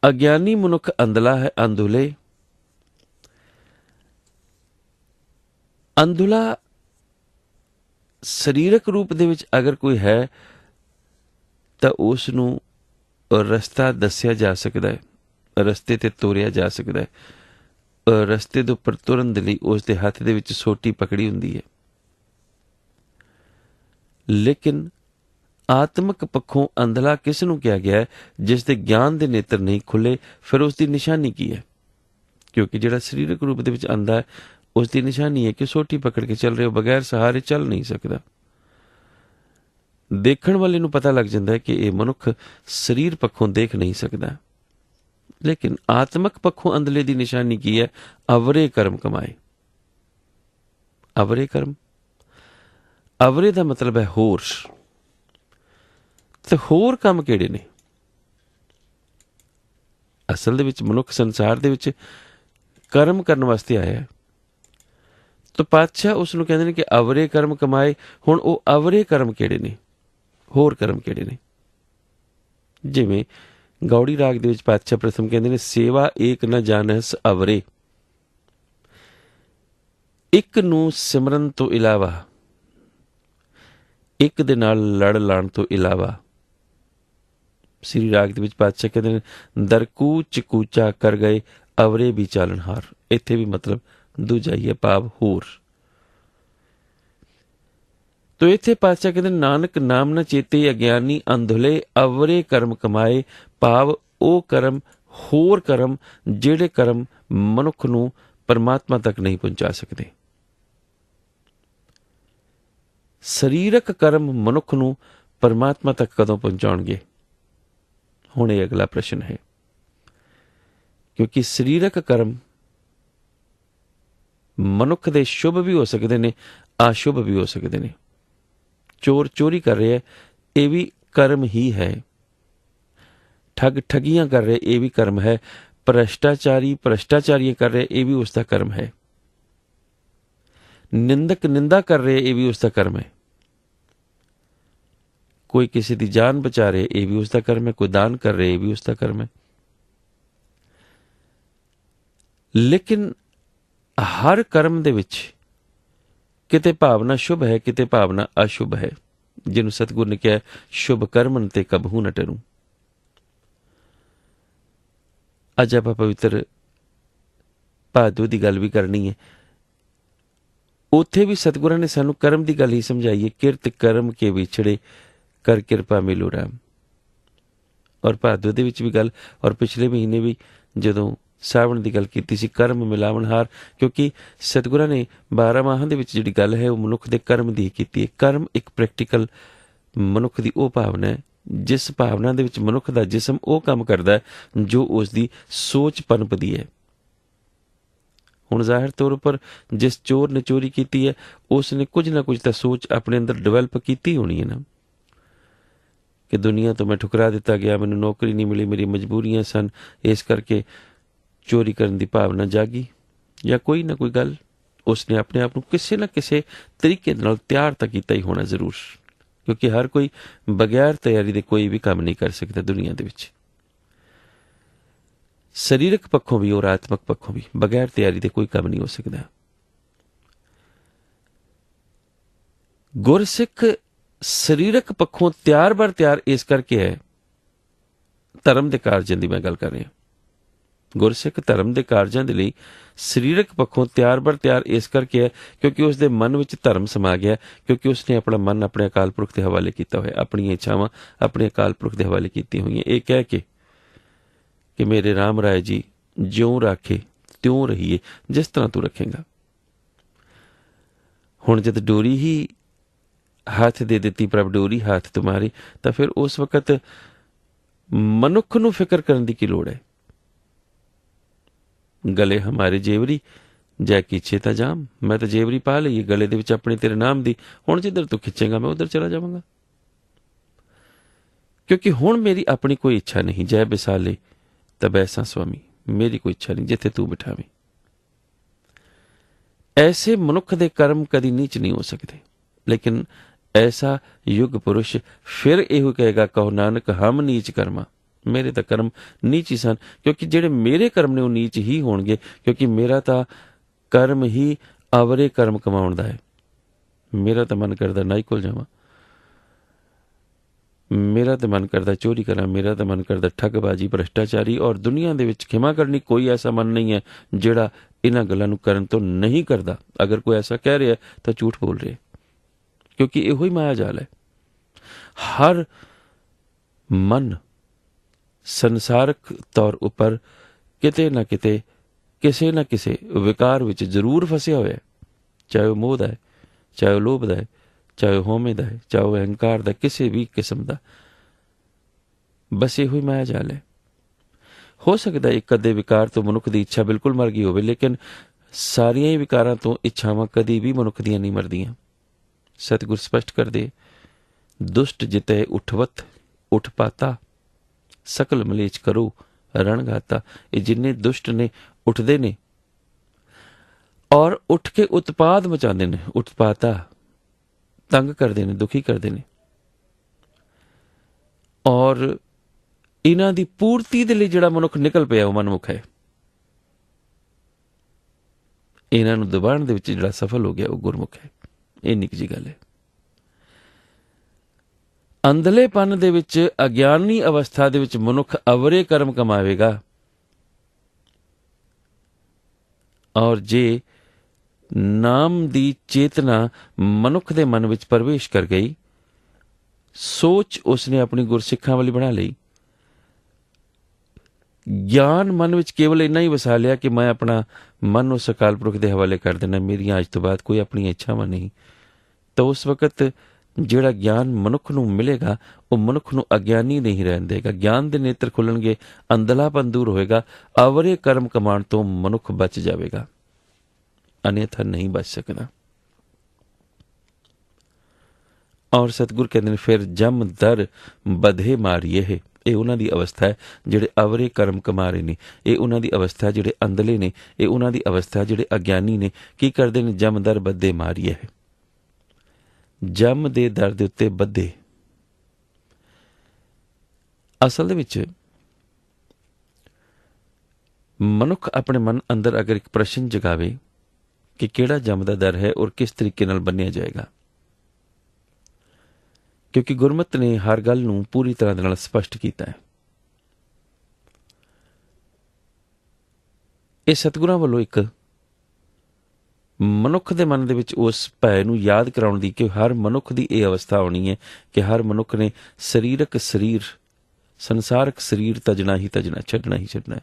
ਅਗਿਆਨੀ ਮਨੁੱਖ ਅੰਧਲਾ ਹੈ, ਅੰਧੁਲੇ। ਅੰਧੁਲਾ ਸਰੀਰਕ ਰੂਪ ਦੇ ਵਿੱਚ ਅਗਰ ਕੋਈ ਹੈ ਤਾਂ ਉਸ ਨੂੰ ਰਸਤਾ ਦੱਸਿਆ ਜਾ ਸਕਦਾ ਹੈ, ਰਸਤੇ ਤੇ ਤੋਰਿਆ ਜਾ ਸਕਦਾ ਹੈ। ਰਸਤੇ ਦੇ ਉੱਪਰ ਤੁਰਨ ਦੇ ਲਈ ਉਸ ਦੇ ਹੱਥ ਦੇ ਵਿੱਚ ਸੋਟੀ ਪਕੜੀ ਹੁੰਦੀ ਹੈ, ਲੇਕਿਨ ਆਤਮਿਕ ਪੱਖੋਂ ਅੰਧਲਾ ਕਿਸ ਨੂੰ ਕਿਹਾ ਗਿਆ ਹੈ? ਜਿਸ ਦੇ ਗਿਆਨ ਦੇ ਨੇਤਰ ਨਹੀਂ ਖੁੱਲੇ। ਫਿਰ ਉਸ ਦੀ ਨਿਸ਼ਾਨੀ ਕੀ ਹੈ? ਕਿਉਂਕਿ ਜਿਹੜਾ ਸਰੀਰਕ ਰੂਪ ਦੇ ਵਿੱਚ ਅੰਧਾ ਹੈ ਉਸ ਦੀ ਨਿਸ਼ਾਨੀ ਹੈ ਕਿ ਸੋਟੀ ਪਕੜ ਕੇ ਚੱਲ ਰਿਹਾ, ਬਗੈਰ ਸਹਾਰੇ ਚੱਲ ਨਹੀਂ ਸਕਦਾ। ਦੇਖਣ ਵਾਲੇ ਨੂੰ ਪਤਾ ਲੱਗ ਜਾਂਦਾ ਹੈ ਕਿ ਇਹ ਮਨੁੱਖ ਸਰੀਰ ਪੱਖੋਂ ਦੇਖ ਨਹੀਂ ਸਕਦਾ, ਲੇਕਿਨ ਆਤਮਿਕ ਪੱਖੋਂ ਅੰਧਲੇ ਦੀ ਨਿਸ਼ਾਨੀ ਕੀ ਹੈ? ਅਵਰੇ ਕਰਮ ਕਮਾਏ। ਅਵਰੇ ਕਰਮ, ਅਵਰੇ ਦਾ ਮਤਲਬ ਹੈ ਹੋਰ। ਤੇ ਹੋਰ ਕੰਮ ਕਿਹੜੇ ਨੇ? ਅਸਲ ਦੇ ਵਿੱਚ ਮਨੁੱਖ ਸੰਸਾਰ ਦੇ ਵਿੱਚ ਕਰਮ ਕਰਨ ਵਾਸਤੇ ਆਇਆ ਹੈ, ਤਾਂ ਪਾਤਸ਼ਾਹ ਉਸ ਨੂੰ ਕਹਿੰਦੇ ਨੇ ਕਿ ਅਵਰੇ ਕਰਮ ਕਮਾਏ। ਹੁਣ ਉਹ ਅਵਰੇ ਕਰਮ ਕਿਹੜੇ ਨੇ, ਹੋਰ ਕਰਮ ਕਿਹੜੇ ਨੇ? ਜਿਵੇਂ ਗੌੜੀ ਰਾਗ ਦੇ ਵਿੱਚ ਪਾਤਸ਼ਾਹ ਪ੍ਰਥਮ ਕਹਿੰਦੇ ਨੇ ਸੇਵਾ ਏਕ ਨ ਜਾਣਸ ਅਵਰੇ। ਇੱਕ ਨੂੰ ਸਿਮਰਨ ਤੋਂ ਇਲਾਵਾ, ਇੱਕ ਦੇ ਨਾਲ ਲੜ ਲਾਣ ਤੋਂ ਇਲਾਵਾ, ਸ੍ਰੀ ਰਾਗ ਦੇ ਵਿੱਚ ਪਾਤਸ਼ਾਹ ਕਹਿੰਦੇ ਨੇ ਦਰਕੂਚ ਕੂਚਾ ਕਰ ਗਏ ਅਵਰੇ ਵੀ ਚਾਲਨਹਾਰ। ਇੱਥੇ ਵੀ ਮਤਲਬ ਦੂਜਾ ਹੀ ਹੈ, ਭਾਵ ਹੋਰ। ਤੋ ਇੱਥੇ ਪਾਤਸ਼ਾਹ ਕਹਿੰਦੇ ਨਾਨਕ ਨਾਮ ਨ ਚੇਤੇ ਅਗਿਆਨੀ ਅੰਧੁਲੇ ਅਵਰੇ ਕਰਮ ਕਮਾਏ, ਭਾਵ ਉਹ ਕਰਮ, ਹੋਰ ਕਰਮ, ਜਿਹੜੇ ਕਰਮ ਮਨੁੱਖ ਨੂੰ ਪਰਮਾਤਮਾ ਤੱਕ ਨਹੀਂ ਪਹੁੰਚਾ ਸਕਦੇ। ਸਰੀਰਕ ਕਰਮ ਮਨੁੱਖ ਨੂੰ ਪਰਮਾਤਮਾ ਤੱਕ ਕਦੋਂ ਪਹੁੰਚਾਉਣਗੇ? ਹੁਣ ਇਹ ਅਗਲਾ ਪ੍ਰਸ਼ਨ ਹੈ, ਕਿਉਂਕਿ ਸਰੀਰਕ ਕਰਮ ਮਨੁੱਖ ਦੇ ਸ਼ੁਭ ਵੀ ਹੋ ਸਕਦੇ ਨੇ, ਅਸ਼ੁਭ ਵੀ ਹੋ ਸਕਦੇ ਨੇ। ਚੋਰ ਚੋਰੀ ਕਰ ਰਿਹਾ, ਇਹ ਵੀ ਕਰਮ ਹੀ ਹੈ। ਠੱਗ ਠੱਗੀਆਂ ਕਰ ਰਹੇ, ਇਹ ਵੀ ਕਰਮ ਹੈ। ਭ੍ਰਸ਼ਟਾਚਾਰੀ ਭ੍ਰਸ਼ਟਾਚਾਰੀਆਂ ਕਰ ਰਹੇ, ਇਹ ਵੀ ਉਸ ਦਾ ਕਰਮ ਹੈ। ਨਿੰਦਕ ਨਿੰਦਾ ਕਰ ਰਹੇ, ਇਹ ਵੀ ਉਸ ਦਾ ਕਰਮ ਹੈ। ਕੋਈ ਕਿਸੇ ਦੀ ਜਾਨ ਬਚਾ ਰਹੇ, ਇਹ ਵੀ ਉਸ ਦਾ ਕਰਮ ਹੈ। ਕੋਈ ਦਾਨ ਕਰ ਰਹੇ, ਇਹ ਵੀ ਉਸ ਦਾ ਕਰਮ ਹੈ। ਲੇਕਿਨ ਹਰ ਕਰਮ ਦੇ ਵਿੱਚ ਕਿਤੇ ਭਾਵਨਾ ਸ਼ੁਭ ਹੈ, ਕਿਤੇ ਭਾਵਨਾ ਅਸ਼ੁਭ ਹੈ, ਜਿਹਨੂੰ ਸਤਿਗੁਰ ਨੇ ਕਿਹਾ ਸ਼ੁਭ ਕਰਮਨ ਤੇ ਕਬਹੂ ਨ ਟਰੂ। ਅੱਜ ਆਪਾਂ ਪਵਿੱਤਰ ਭਾਦੋ ਦੀ ਗੱਲ ਵੀ ਕਰਨੀ ਹੈ। ਉੱਥੇ ਵੀ ਸਤਿਗੁਰਾਂ ਨੇ ਸਾਨੂੰ ਕਰਮ ਦੀ ਗੱਲ ਹੀ ਸਮਝਾਈ ਹੈ, ਕਿਰਤ ਕਰਮ ਕੇ ਵਿਛੜੇ ਕਰ ਕਿਰਪਾ ਮਿਲੋ ਰਾਮ। ਔਰ ਭਾਦੋ ਦੇ ਵਿੱਚ ਵੀ ਗੱਲ, ਔਰ ਪਿਛਲੇ ਮਹੀਨੇ ਵੀ ਜਦੋਂ ਸਾਵਣ ਦੀ ਗੱਲ ਕੀਤੀ ਸੀ, ਕਰਮ ਮਿਲਾਵਣਹਾਰ, ਕਿਉਂਕਿ ਸਤਿਗੁਰਾਂ ਨੇ 12 ਮਾਹਾਂ ਦੇ ਵਿੱਚ ਜਿਹੜੀ ਗੱਲ ਹੈ ਉਹ ਮਨੁੱਖ ਦੇ ਕਰਮ ਦੀ ਕੀਤੀ ਹੈ। ਕਰਮ ਇੱਕ ਪ੍ਰੈਕਟੀਕਲ ਮਨੁੱਖ ਦੀ ਉਹ ਭਾਵਨਾ ਹੈ ਜਿਸ ਭਾਵਨਾ ਦੇ ਵਿੱਚ ਮਨੁੱਖ ਦਾ ਜਿਸਮ ਉਹ ਕੰਮ ਕਰਦਾ ਹੈ ਜੋ ਉਸ ਦੀ ਸੋਚ ਪਨਪਦੀ ਹੈ। ਹੁਣ ਜ਼ਾਹਿਰ ਤੌਰ ਉੱਪਰ ਜਿਸ ਚੋਰ ਨੇ ਚੋਰੀ ਕੀਤੀ ਹੈ ਉਸ ਨੇ ਕੁਝ ਨਾ ਕੁਝ ਤਾਂ ਸੋਚ ਆਪਣੇ ਅੰਦਰ ਡਿਵੈਲਪ ਕੀਤੀ ਹੋਣੀ ਹੈ ਨਾ, ਕਿ ਦੁਨੀਆ ਤੋਂ ਮੈਂ ਠੁਕਰਾ ਦਿੱਤਾ ਗਿਆ, ਮੈਨੂੰ ਨੌਕਰੀ ਨਹੀਂ ਮਿਲੀ, ਮੇਰੀ ਮਜਬੂਰੀਆਂ ਸਨ, ਇਸ ਕਰਕੇ ਚੋਰੀ ਕਰਨ ਦੀ ਭਾਵਨਾ ਜਾਗੀ, ਜਾਂ ਕੋਈ ਨਾ ਕੋਈ ਗੱਲ ਉਸਨੇ ਆਪਣੇ ਆਪ ਨੂੰ ਕਿਸੇ ਨਾ ਕਿਸੇ ਤਰੀਕੇ ਨਾਲ ਤਿਆਰ ਤਾਂ ਕੀਤਾ ਹੀ ਹੋਣਾ ਜ਼ਰੂਰ, ਕਿਉਂਕਿ ਹਰ ਕੋਈ ਬਗੈਰ ਤਿਆਰੀ ਦੇ ਕੋਈ ਵੀ ਕੰਮ ਨਹੀਂ ਕਰ ਸਕਦਾ ਦੁਨੀਆ ਦੇ ਵਿੱਚ। ਸਰੀਰਕ ਪੱਖੋਂ ਵੀ ਔਰ ਆਤਮਕ ਪੱਖੋਂ ਵੀ ਬਗੈਰ ਤਿਆਰੀ ਦੇ ਕੋਈ ਕੰਮ ਨਹੀਂ ਹੋ ਸਕਦਾ। ਗੁਰਸਿੱਖ ਸਰੀਰਕ ਪੱਖੋਂ ਤਿਆਰ ਬਰ ਤਿਆਰ ਇਸ ਕਰਕੇ ਹੈ, ਧਰਮ ਦੇ ਕਾਰਜਾਂ ਦੀ ਮੈਂ ਗੱਲ ਕਰ ਰਿਹਾ। ਗੁਰਸਿੱਖ ਧਰਮ ਦੇ ਕਾਰਜਾਂ ਦੇ ਲਈ ਸਰੀਰਕ ਪੱਖੋਂ ਤਿਆਰ ਬਰ ਤਿਆਰ ਇਸ ਕਰਕੇ ਹੈ ਕਿਉਂਕਿ ਉਸ ਦੇ ਮਨ ਵਿੱਚ ਧਰਮ ਸਮਾ ਗਿਆ, ਕਿਉਂਕਿ ਉਸਨੇ ਆਪਣਾ ਮਨ ਆਪਣੇ ਅਕਾਲ ਪੁਰਖ ਦੇ ਹਵਾਲੇ ਕੀਤਾ ਹੋਇਆ, ਆਪਣੀਆਂ ਇੱਛਾਵਾਂ ਆਪਣੇ ਅਕਾਲ ਪੁਰਖ ਦੇ ਹਵਾਲੇ ਕੀਤੀਆਂ ਹੋਈਆਂ, ਇਹ ਕਹਿ ਕੇ ਕਿ ਮੇਰੇ ਰਾਮ ਰਾਏ ਜੀ ਜਿਉਂ ਰਾਖੇ ਤਿਉਂ ਰਹੀਏ, ਜਿਸ ਤਰ੍ਹਾਂ ਤੂੰ ਰੱਖੇਂਗਾ। ਹੁਣ ਜਦ ਡੋਰੀ ਹੀ ਹੱਥ ਦੇ ਦਿੱਤੀ, ਪ੍ਰਭ ਡੋਰੀ ਹੱਥ ਤੁਮਾਰੀ, ਤਾਂ ਫਿਰ ਉਸ ਵਕਤ ਮਨੁੱਖ ਨੂੰ ਫਿਕਰ ਕਰਨ ਦੀ ਕੀ ਲੋੜ ਹੈ। ਗਲੇ ਹਮਾਰੇ ਜੇਵਰੀ ਜੈ ਕੀਛੇ ਤਾਂ ਜਾਮ, ਮੈਂ ਤਾਂ ਜੇਵਰੀ ਪਾ ਲਈ ਗਲੇ ਦੇ ਵਿੱਚ ਆਪਣੇ ਤੇਰੇ ਨਾਮ ਦੀ, ਹੁਣ ਜਿੱਧਰ ਤੂੰ ਖਿੱਚੇਗਾ ਮੈਂ ਉਧਰ ਚਲਾ ਜਾਵਾਂਗਾ, ਕਿਉਂਕਿ ਹੁਣ ਮੇਰੀ ਆਪਣੀ ਕੋਈ ਇੱਛਾ ਨਹੀਂ। ਜੈ ਬਿਸਾਲੇ ਤਬ ਐਸਾ ਸੁਆਮੀ, ਮੇਰੀ ਕੋਈ ਇੱਛਾ ਨਹੀਂ, ਜਿੱਥੇ ਤੂੰ ਬਿਠਾਵੇਂ। ਐਸੇ ਮਨੁੱਖ ਦੇ ਕਰਮ ਕਦੀ ਨੀਚ ਨਹੀਂ ਹੋ ਸਕਦੇ, ਲੇਕਿਨ ਐਸਾ ਯੁੱਗ ਪੁਰਸ਼ ਫਿਰ ਇਹੋ ਕਹੇਗਾ, ਕਹੋ ਨਾਨਕ ਹਮ ਨੀਚ ਕਰਮਾ, ਮੇਰੇ ਤਾਂ ਕਰਮ ਨੀਚ ਹੀ ਸਨ, ਕਿਉਂਕਿ ਜਿਹੜੇ ਮੇਰੇ ਕਰਮ ਨੇ ਉਹ ਨੀਚ ਹੀ ਹੋਣਗੇ, ਕਿਉਂਕਿ ਮੇਰਾ ਤਾਂ ਕਰਮ ਹੀ ਅਵਰੇ ਕਰਮ ਕਮਾਉਣ ਦਾ ਹੈ। ਮੇਰਾ ਤਾਂ ਮਨ ਕਰਦਾ ਨਾਈ ਕੋਲ ਜਾਵਾਂ, ਮੇਰਾ ਤਾਂ ਮਨ ਕਰਦਾ ਚੋਰੀ ਕਰਾਂ, ਮੇਰਾ ਤਾਂ ਮਨ ਕਰਦਾ ਠੱਗਬਾਜੀ, ਭ੍ਰਿਸ਼ਟਾਚਾਰੀ, ਔਰ ਦੁਨੀਆ ਦੇ ਵਿੱਚ ਖਿਮਾ ਕਰਨੀ ਕੋਈ ਐਸਾ ਮਨ ਨਹੀਂ ਹੈ ਜਿਹੜਾ ਇਹਨਾਂ ਗੱਲਾਂ ਨੂੰ ਕਰਨ ਤੋਂ ਨਹੀਂ ਕਰਦਾ। ਅਗਰ ਕੋਈ ਐਸਾ ਕਹਿ ਰਿਹਾ ਤਾਂ ਝੂਠ ਬੋਲ ਰਿਹਾ, ਕਿਉਂਕਿ ਇਹੋ ਹੀ ਮਾਇਆ ਜਾਲ ਹੈ। ਹਰ ਮਨ ਸੰਸਾਰਕ ਤੌਰ ਉੱਪਰ ਕਿਤੇ ਨਾ ਕਿਤੇ ਕਿਸੇ ਨਾ ਕਿਸੇ ਵਿਕਾਰ ਵਿੱਚ ਜ਼ਰੂਰ ਫਸਿਆ ਹੋਇਆ ਹੈ, ਚਾਹੇ ਉਹ ਮੋਹ ਦਾ ਹੈ, ਚਾਹੇ ਉਹ ਲੋਭ ਦਾ ਹੈ, ਚਾਹੇ ਉਹ ਹਉਮੈ ਦਾ ਹੈ, ਚਾਹੇ ਉਹ ਅਹੰਕਾਰ ਦਾ, ਕਿਸੇ ਵੀ ਕਿਸਮ ਦਾ। ਬਸ ਇਹੋ ਹੀ ਮਾਇਆ ਜਾਲ ਹੈ। ਹੋ ਸਕਦਾ ਇੱਕ ਅੱਧੇ ਵਿਕਾਰ ਤੋਂ ਮਨੁੱਖ ਦੀ ਇੱਛਾ ਬਿਲਕੁਲ ਮਰ ਗਈ ਹੋਵੇ, ਲੇਕਿਨ ਸਾਰੀਆਂ ਹੀ ਵਿਕਾਰਾਂ ਤੋਂ ਇੱਛਾਵਾਂ ਕਦੀ ਵੀ ਮਨੁੱਖ ਦੀਆਂ ਨਹੀਂ ਮਰਦੀਆਂ। ਸਤਿਗੁਰ ਸਪਸ਼ਟ ਕਰਦੇ, ਦੁਸ਼ਟ ਜਿਤੈ ਉਠਵਤ ਉਠ ਪਾਤਾ, ਸਕਲ ਮਲੇਚ ਕਰੋ ਰਣਗਾਤਾ। ਇਹ ਜਿੰਨੇ ਦੁਸ਼ਟ ਨੇ ਉੱਠਦੇ ਨੇ ਔਰ ਉੱਠ ਕੇ ਉਤਪਾਦ ਮਚਾਉਂਦੇ ਨੇ, ਉਤਪਾਤਾ, ਤੰਗ ਕਰਦੇ ਨੇ, ਦੁਖੀ ਕਰਦੇ ਨੇ, ਔਰ ਇਹਨਾਂ ਦੀ ਪੂਰਤੀ ਦੇ ਲਈ ਜਿਹੜਾ ਮਨੁੱਖ ਨਿਕਲ ਪਿਆ ਉਹ ਮਨਮੁਖ ਹੈ। ਇਹਨਾਂ ਨੂੰ ਦਬਾਉਣ ਦੇ ਵਿੱਚ ਜਿਹੜਾ ਸਫਲ ਹੋ ਗਿਆ ਉਹ ਗੁਰਮੁਖ ਹੈ। ਇਹ ਨਿੱਕੀ ਜਿਹੀ ਗੱਲ ਹੈ। ਅੰਧਲੇਪਨ ਦੇ ਵਿੱਚ, ਅਗਿਆਨੀ ਅਵਸਥਾ ਦੇ ਵਿੱਚ ਮਨੁੱਖ ਅਵਰੇ ਕਰਮ ਕਮਾਵੇਗਾ, ਔਰ ਜੇ ਨਾਮ ਦੀ ਚੇਤਨਾ ਮਨੁੱਖ ਦੇ ਮਨ ਵਿੱਚ ਪ੍ਰਵੇਸ਼ ਕਰ ਗਈ, ਸੋਚ ਉਸਨੇ ਆਪਣੀ ਗੁਰਸਿੱਖਾਂ ਵਾਲੀ ਬਣਾ ਲਈ, ਗਿਆਨ ਮਨ ਵਿੱਚ ਕੇਵਲ ਇੰਨਾ ਹੀ ਵਸਾ ਲਿਆ ਕਿ ਮੈਂ ਆਪਣਾ ਮਨ ਉਸ ਅਕਾਲ ਪੁਰਖ ਦੇ ਹਵਾਲੇ ਕਰ ਦੇਣਾ, ਮੇਰੀਆਂ ਅੱਜ ਤੋਂ ਬਾਅਦ ਕੋਈ ਆਪਣੀਆਂ ਇੱਛਾਵਾਂ ਨਹੀਂ, ਤਾਂ ਉਸ ਵਕਤ ਜਿਹੜਾ ਗਿਆਨ ਮਨੁੱਖ ਨੂੰ ਮਿਲੇਗਾ ਉਹ ਮਨੁੱਖ ਨੂੰ ਅਗਿਆਨੀ ਨਹੀਂ ਰਹਿਣ ਦੇਗਾ। ਗਿਆਨ ਦੇ ਨੇਤਰ ਖੁੱਲਣਗੇ, ਅੰਧਲਾਪਨ ਦੂਰ ਹੋਏਗਾ, ਅਵਰੇ ਕਰਮ ਕਮਾਉਣ ਤੋਂ ਮਨੁੱਖ ਬਚ ਜਾਵੇਗਾ, ਅਨੇਥਾ ਨਹੀਂ ਬਚ ਸਕਦਾ। ਔਰ ਸਤਿਗੁਰ ਕਹਿੰਦੇ ਨੇ ਫਿਰ ਜਮ ਦਰ ਬਧੇ ਮਾਰੀਏ ਹੈ। ਇਹ ਉਹਨਾਂ ਦੀ ਅਵਸਥਾ ਹੈ ਜਿਹੜੇ ਅਵਰੇ ਕਰਮ ਕਮਾ ਰਹੇ ਨੇ, ਇਹ ਉਹਨਾਂ ਦੀ ਅਵਸਥਾ ਜਿਹੜੇ ਅੰਧਲੇ ਨੇ, ਇਹ ਉਹਨਾਂ ਦੀ ਅਵਸਥਾ ਜਿਹੜੇ ਅਗਿਆਨੀ ਨੇ। ਕੀ ਕਰਦੇ ਨੇ? ਜਮ ਦਰ ਬੱਧੇ ਮਾਰੀਏ ਹੈ। ਜਮ ਦੇ ਦਰ ਦੇ ਉੱਤੇ ਬੱਧੇ। ਅਸਲ ਦੇ ਵਿੱਚ ਮਨੁੱਖ ਆਪਣੇ ਮਨ ਅੰਦਰ ਅਗਰ ਇੱਕ ਪ੍ਰਸ਼ਨ ਜਗਾਵੇ ਕਿ ਕਿਹੜਾ ਜਮ ਦਾ ਦਰ ਹੈ ਔਰ ਕਿਸ ਤਰੀਕੇ ਨਾਲ ਬੰਨਿਆ ਜਾਏਗਾ, ਕਿਉਂਕਿ ਗੁਰਮਤ ਨੇ ਹਰ ਗੱਲ ਨੂੰ ਪੂਰੀ ਤਰ੍ਹਾਂ ਦੇ ਨਾਲ ਸਪਸ਼ਟ ਕੀਤਾ ਹੈ। ਇਹ ਸਤਿਗੁਰਾਂ ਵੱਲੋਂ ਇੱਕ ਮਨੁੱਖ ਦੇ ਮਨ ਦੇ ਵਿੱਚ ਉਸ ਭੈ ਨੂੰ ਯਾਦ ਕਰਾਉਣ ਦੀ ਕਿ ਹਰ ਮਨੁੱਖ ਦੀ ਇਹ ਅਵਸਥਾ ਆਉਣੀ ਹੈ ਕਿ ਹਰ ਮਨੁੱਖ ਨੇ ਸਰੀਰਕ ਸਰੀਰ, ਸੰਸਾਰਕ ਸਰੀਰ ਤਜਣਾ ਹੀ ਤਜਣਾ, ਛੱਡਣਾ ਹੀ ਛੱਡਣਾ ਹੈ।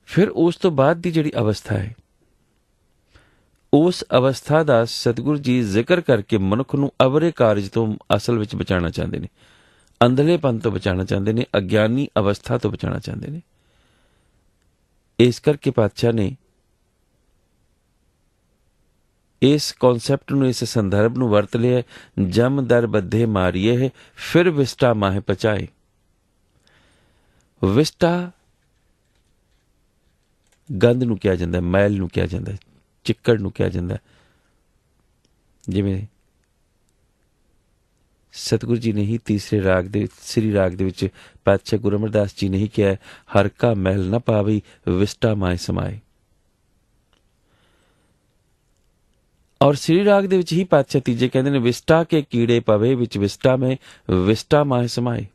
ਫਿਰ ਉਸ ਤੋਂ ਬਾਅਦ ਦੀ ਜਿਹੜੀ ਅਵਸਥਾ ਹੈ, ਉਸ ਅਵਸਥਾ ਦਾ ਸਤਿਗੁਰੂ ਜੀ ਜ਼ਿਕਰ ਕਰਕੇ ਮਨੁੱਖ ਨੂੰ ਅਵਰੇ ਕਾਰਜ ਤੋਂ ਅਸਲ ਵਿੱਚ ਬਚਾਉਣਾ ਚਾਹੁੰਦੇ ਨੇ, ਅੰਧਲੇਪਨ ਤੋਂ ਬਚਾਉਣਾ ਚਾਹੁੰਦੇ ਨੇ, ਅਗਿਆਨੀ ਅਵਸਥਾ ਤੋਂ ਬਚਾਉਣਾ ਚਾਹੁੰਦੇ ਨੇ। ਇਸ ਕਰਕੇ ਪਾਤਸ਼ਾਹ ਨੇ ਇਸ ਕਨਸੈਪਟ ਨੂੰ, ਇਸ ਸੰਦਰਭ ਨੂੰ ਵਰਤ ਲਿਆ, ਜਮ ਦਰ ਬੱਧੇ ਮਾਰੀਏ ਹੈ ਫਿਰ ਵਿਸਟਾ ਮਾਹੇ ਪਚਾਏ। ਵਿਸਟਾ ਗੰਦ ਨੂੰ ਕਿਹਾ ਜਾਂਦਾ, ਮੈਲ ਨੂੰ ਕਿਹਾ ਜਾਂਦਾ, ਚਿੱਕੜ ਨੂੰ ਕਿਹਾ ਜਾਂਦਾ। ਜਿਵੇਂ ਸਤਿਗੁਰੂ ਜੀ ਨੇ ਹੀ ਤੀਸਰੇ ਰਾਗ ਦੇ ਸ੍ਰੀ ਰਾਗ ਦੇ ਵਿੱਚ ਪਾਤਸ਼ਾਹ ਗੁਰੂ ਅਮਰਦਾਸ ਜੀ ਨੇ ਹੀ ਕਿਹਾ, ਹਰ ਕਾ ਮਹਿਲ ਨਾ ਪਾਵੀ ਵਿਸਟਾ ਮਾਏ ਸਮਾਏ। ਔਰ ਸ੍ਰੀ ਰਾਗ ਦੇ ਵਿੱਚ ਹੀ ਪਾਤਸ਼ਾਹ ਤੀਜੇ ਕਹਿੰਦੇ ਨੇ, ਵਿਸਟਾ ਕੇ ਕੀੜੇ ਪਵੇ ਵਿੱਚ ਵਿਸਟਾ ਮੈਂ ਵਿਸਟਾ ਮਾਏ ਸਮਾਏ।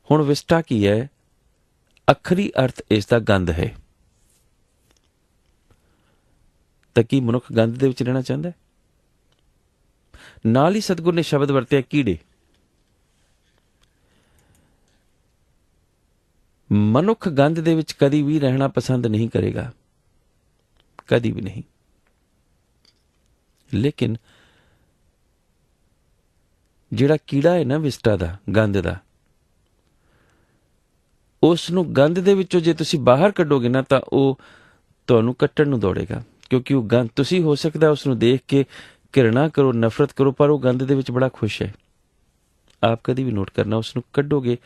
ਹੁਣ ਵਿਸਟਾ ਕੀ ਹੈ? ਅੱਖਰੀ ਅਰਥ ਇਸ ਦਾ ਗੰਦ ਹੈ। ਤਾਂ ਕੀ ਮਨੁੱਖ ਗੰਦ ਦੇ ਵਿੱਚ ਰਹਿਣਾ ਚਾਹੁੰਦਾ ਹੈ? ਨਾਲ ਹੀ ਸਤਿਗੁਰ ਨੇ ਸ਼ਬਦ ਵਰਤਿਆ ਕੀੜੇ। ਮਨੁੱਖ ਗੰਦ ਦੇ ਵਿੱਚ ਕਦੀ ਵੀ ਰਹਿਣਾ ਪਸੰਦ ਨਹੀਂ ਕਰੇਗਾ, ਕਦੀ ਵੀ ਨਹੀਂ। ਲੇਕਿਨ ਜਿਹੜਾ ਕੀੜਾ ਹੈ ਨਾ ਵਿਸਟਾ ਦਾ, ਗੰਦ ਦਾ, ਉਸ ਨੂੰ ਗੰਦ ਦੇ ਵਿੱਚੋਂ ਜੇ ਤੁਸੀਂ ਬਾਹਰ ਕੱਢੋਗੇ ਨਾ ਤਾਂ ਉਹ ਤੁਹਾਨੂੰ ਕੱਟਣ ਨੂੰ ਦੌੜੇਗਾ, ਕਿਉਂਕਿ ਉਹ ਗੰਦ, ਤੁਸੀਂ ਹੋ ਸਕਦਾ ਉਸ ਨੂੰ ਦੇਖ ਕੇ ਘਿਰਣਾ ਕਰੋ, ਨਫ਼ਰਤ ਕਰੋ, ਪਰ ਉਹ ਗੰਦ ਦੇ ਵਿੱਚ ਬੜਾ ਖੁਸ਼ ਹੈ। ਆਪ ਕਦੀ ਵੀ ਨੋਟ ਕਰਨਾ, ਉਸ ਨੂੰ ਕੱਢੋਗੇ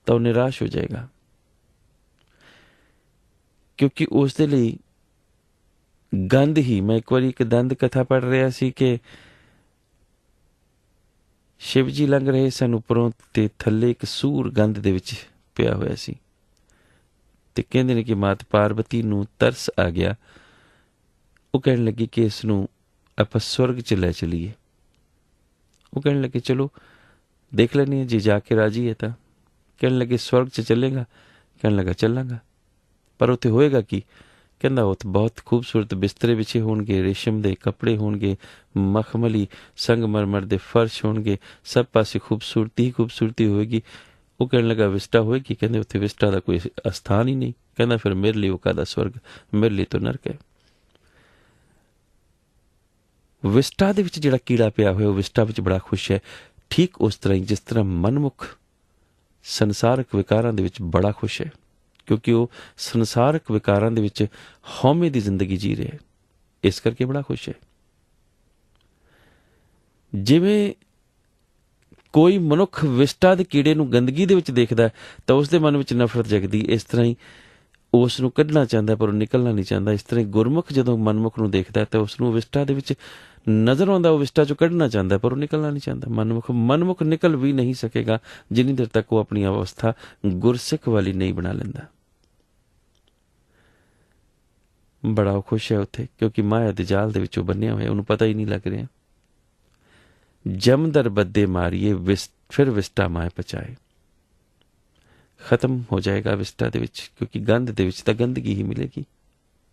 ਤਾਂ ਉਹ ਨਿਰਾਸ਼ ਹੋ ਜਾਏਗਾ, ਕਿਉਂਕਿ ਉਸ ਦੇ ਲਈ ਗੰਦ ਹੀ। ਮੈਂ ਇੱਕ ਵਾਰੀ ਇੱਕ ਦੰਦ ਕਥਾ ਪੜ੍ਹ ਰਿਹਾ ਸੀ ਕਿ ਸ਼ਿਵ ਜੀ ਲੰਘ ਰਹੇ ਸਨ ਉੱਪਰੋਂ ਤੇ ਥੱਲੇ ਇੱਕ ਸੂਰ ਗੰਦ ਦੇ ਵਿੱਚ ਪਿਆ ਹੋਇਆ ਸੀ, ਤੇ ਕਹਿੰਦੇ ਨੇ ਕਿ ਮਾਤਾ ਪਾਰਵਤੀ ਨੂੰ ਤਰਸ ਆ ਗਿਆ। ਉਹ ਕਹਿਣ ਲੱਗੀ ਕਿ ਇਸ ਨੂੰ ਆਪਾਂ ਸਵਰਗ 'ਚ ਲੈ ਚਲੀਏ। ਉਹ ਕਹਿਣ ਲੱਗੇ ਚਲੋ ਦੇਖ ਲੈਂਦੇ ਹਾਂ, ਜੇ ਜਾ ਕੇ ਰਾਜੀ ਹੈ ਤਾਂ। ਕਹਿਣ ਲੱਗੇ ਸਵਰਗ 'ਚ ਚੱਲੇਗਾ? ਕਹਿਣ ਲੱਗਾ ਚੱਲਾਂਗਾ। ਪਰ ਉੱਥੇ ਹੋਏਗਾ ਕੀ? ਕਹਿੰਦਾ ਉੱਥੇ ਬਹੁਤ ਖੂਬਸੂਰਤ ਬਿਸਤਰੇ ਵਿਛੇ ਹੋਣਗੇ, ਰੇਸ਼ਮ ਦੇ ਕੱਪੜੇ ਹੋਣਗੇ, ਮਖਮਲੀ ਸੰਗਮਰਮਰ ਦੇ ਫਰਸ਼ ਹੋਣਗੇ, ਸਭ ਪਾਸੇ ਖੂਬਸੂਰਤੀ ਹੀ ਖੂਬਸੂਰਤੀ ਹੋਏਗੀ। ਉਹ ਕਹਿਣ ਲੱਗਾ ਵਿਸਟਾ ਹੋਏਗੀ? ਕਹਿੰਦੇ ਉੱਥੇ ਵਿਸਟਾ ਦਾ ਕੋਈ ਅਸਥਾਨ ਹੀ ਨਹੀਂ। ਕਹਿੰਦਾ ਫਿਰ ਮੇਰੇ ਲਈ ਉਹ ਕਾਹਦਾ ਸਵਰਗ, ਮੇਰੇ ਲਈ ਤਾਂ ਨਰਕ ਹੈ। ਵਿਸਟਾ ਦੇ ਵਿੱਚ ਜਿਹੜਾ ਕੀੜਾ ਪਿਆ ਹੋਇਆ, ਉਹ ਵਿਸਟਾ ਵਿੱਚ ਬੜਾ ਖੁਸ਼ ਹੈ। ਠੀਕ ਉਸ ਤਰ੍ਹਾਂ ਹੀ ਜਿਸ ਤਰ੍ਹਾਂ ਮਨਮੁੱਖ ਸੰਸਾਰਕ ਵਿਕਾਰਾਂ ਦੇ ਵਿੱਚ ਬੜਾ ਖੁਸ਼ ਹੈ, ਕਿਉਂਕਿ ਉਹ ਸੰਸਾਰਕ ਵਿਕਾਰਾਂ ਦੇ ਵਿੱਚ ਹਉਮੈ ਦੀ ਜ਼ਿੰਦਗੀ ਜੀ ਰਿਹਾ, ਇਸ ਕਰਕੇ ਬੜਾ ਖੁਸ਼ ਹੈ। ਜਿਵੇਂ ਕੋਈ ਮਨੁੱਖ ਵਿਸਟਾ ਦੇ ਕੀੜੇ ਨੂੰ ਗੰਦਗੀ ਦੇ ਵਿੱਚ ਦੇਖਦਾ ਤਾਂ ਉਸ ਦੇ ਮਨ ਵਿੱਚ ਨਫ਼ਰਤ ਜਗਦੀ, ਇਸ ਤਰ੍ਹਾਂ ਹੀ ਉਸ ਨੂੰ ਕੱਢਣਾ ਚਾਹੁੰਦਾ ਪਰ ਉਹ ਨਿਕਲਣਾ ਨਹੀਂ ਚਾਹੁੰਦਾ। ਇਸ ਤਰ੍ਹਾਂ ਹੀ ਗੁਰਮੁਖ ਜਦੋਂ ਮਨਮੁਖ ਨੂੰ ਦੇਖਦਾ ਤਾਂ ਉਸ ਨੂੰ ਵਿਸਟਾ ਦੇ ਵਿੱਚ ਨਜ਼ਰ ਆਉਂਦਾ, ਉਹ ਵਿਸਟਾ ਚੋਂ ਕੱਢਣਾ ਚਾਹੁੰਦਾ ਪਰ ਉਹ ਨਿਕਲਣਾ ਨਹੀਂ ਚਾਹੁੰਦਾ। ਮਨਮੁਖ ਨਿਕਲ ਵੀ ਨਹੀਂ ਸਕੇਗਾ ਜਿੰਨੀ ਦੇਰ ਤੱਕ ਉਹ ਆਪਣੀ ਅਵਸਥਾ ਗੁਰਸਿੱਖ ਵਾਲੀ ਨਹੀਂ ਬਣਾ ਲੈਂਦਾ। ਬੜਾ ਉਹ ਖੁਸ਼ ਹੈ ਉੱਥੇ, ਕਿਉਂਕਿ ਮਾਇਆ ਦੇ ਜਾਲ ਦੇ ਵਿੱਚ ਉਹ ਬੰਨਿਆ ਹੋਇਆ, ਉਹਨੂੰ ਪਤਾ ਹੀ ਨਹੀਂ ਲੱਗ ਰਿਹਾ। ਜਮਦਰ ਬੱਦੇ ਮਾਰੀਏ ਫਿਰ ਵਿਸਟਾ ਮਾਏ ਪਚਾਏ। ਖਤਮ ਹੋ ਜਾਏਗਾ ਵਿਸਟਾ ਦੇ ਵਿੱਚ, ਕਿਉਂਕਿ ਗੰਦ ਦੇ ਵਿੱਚ ਤਾਂ ਗੰਦਗੀ ਹੀ ਮਿਲੇਗੀ।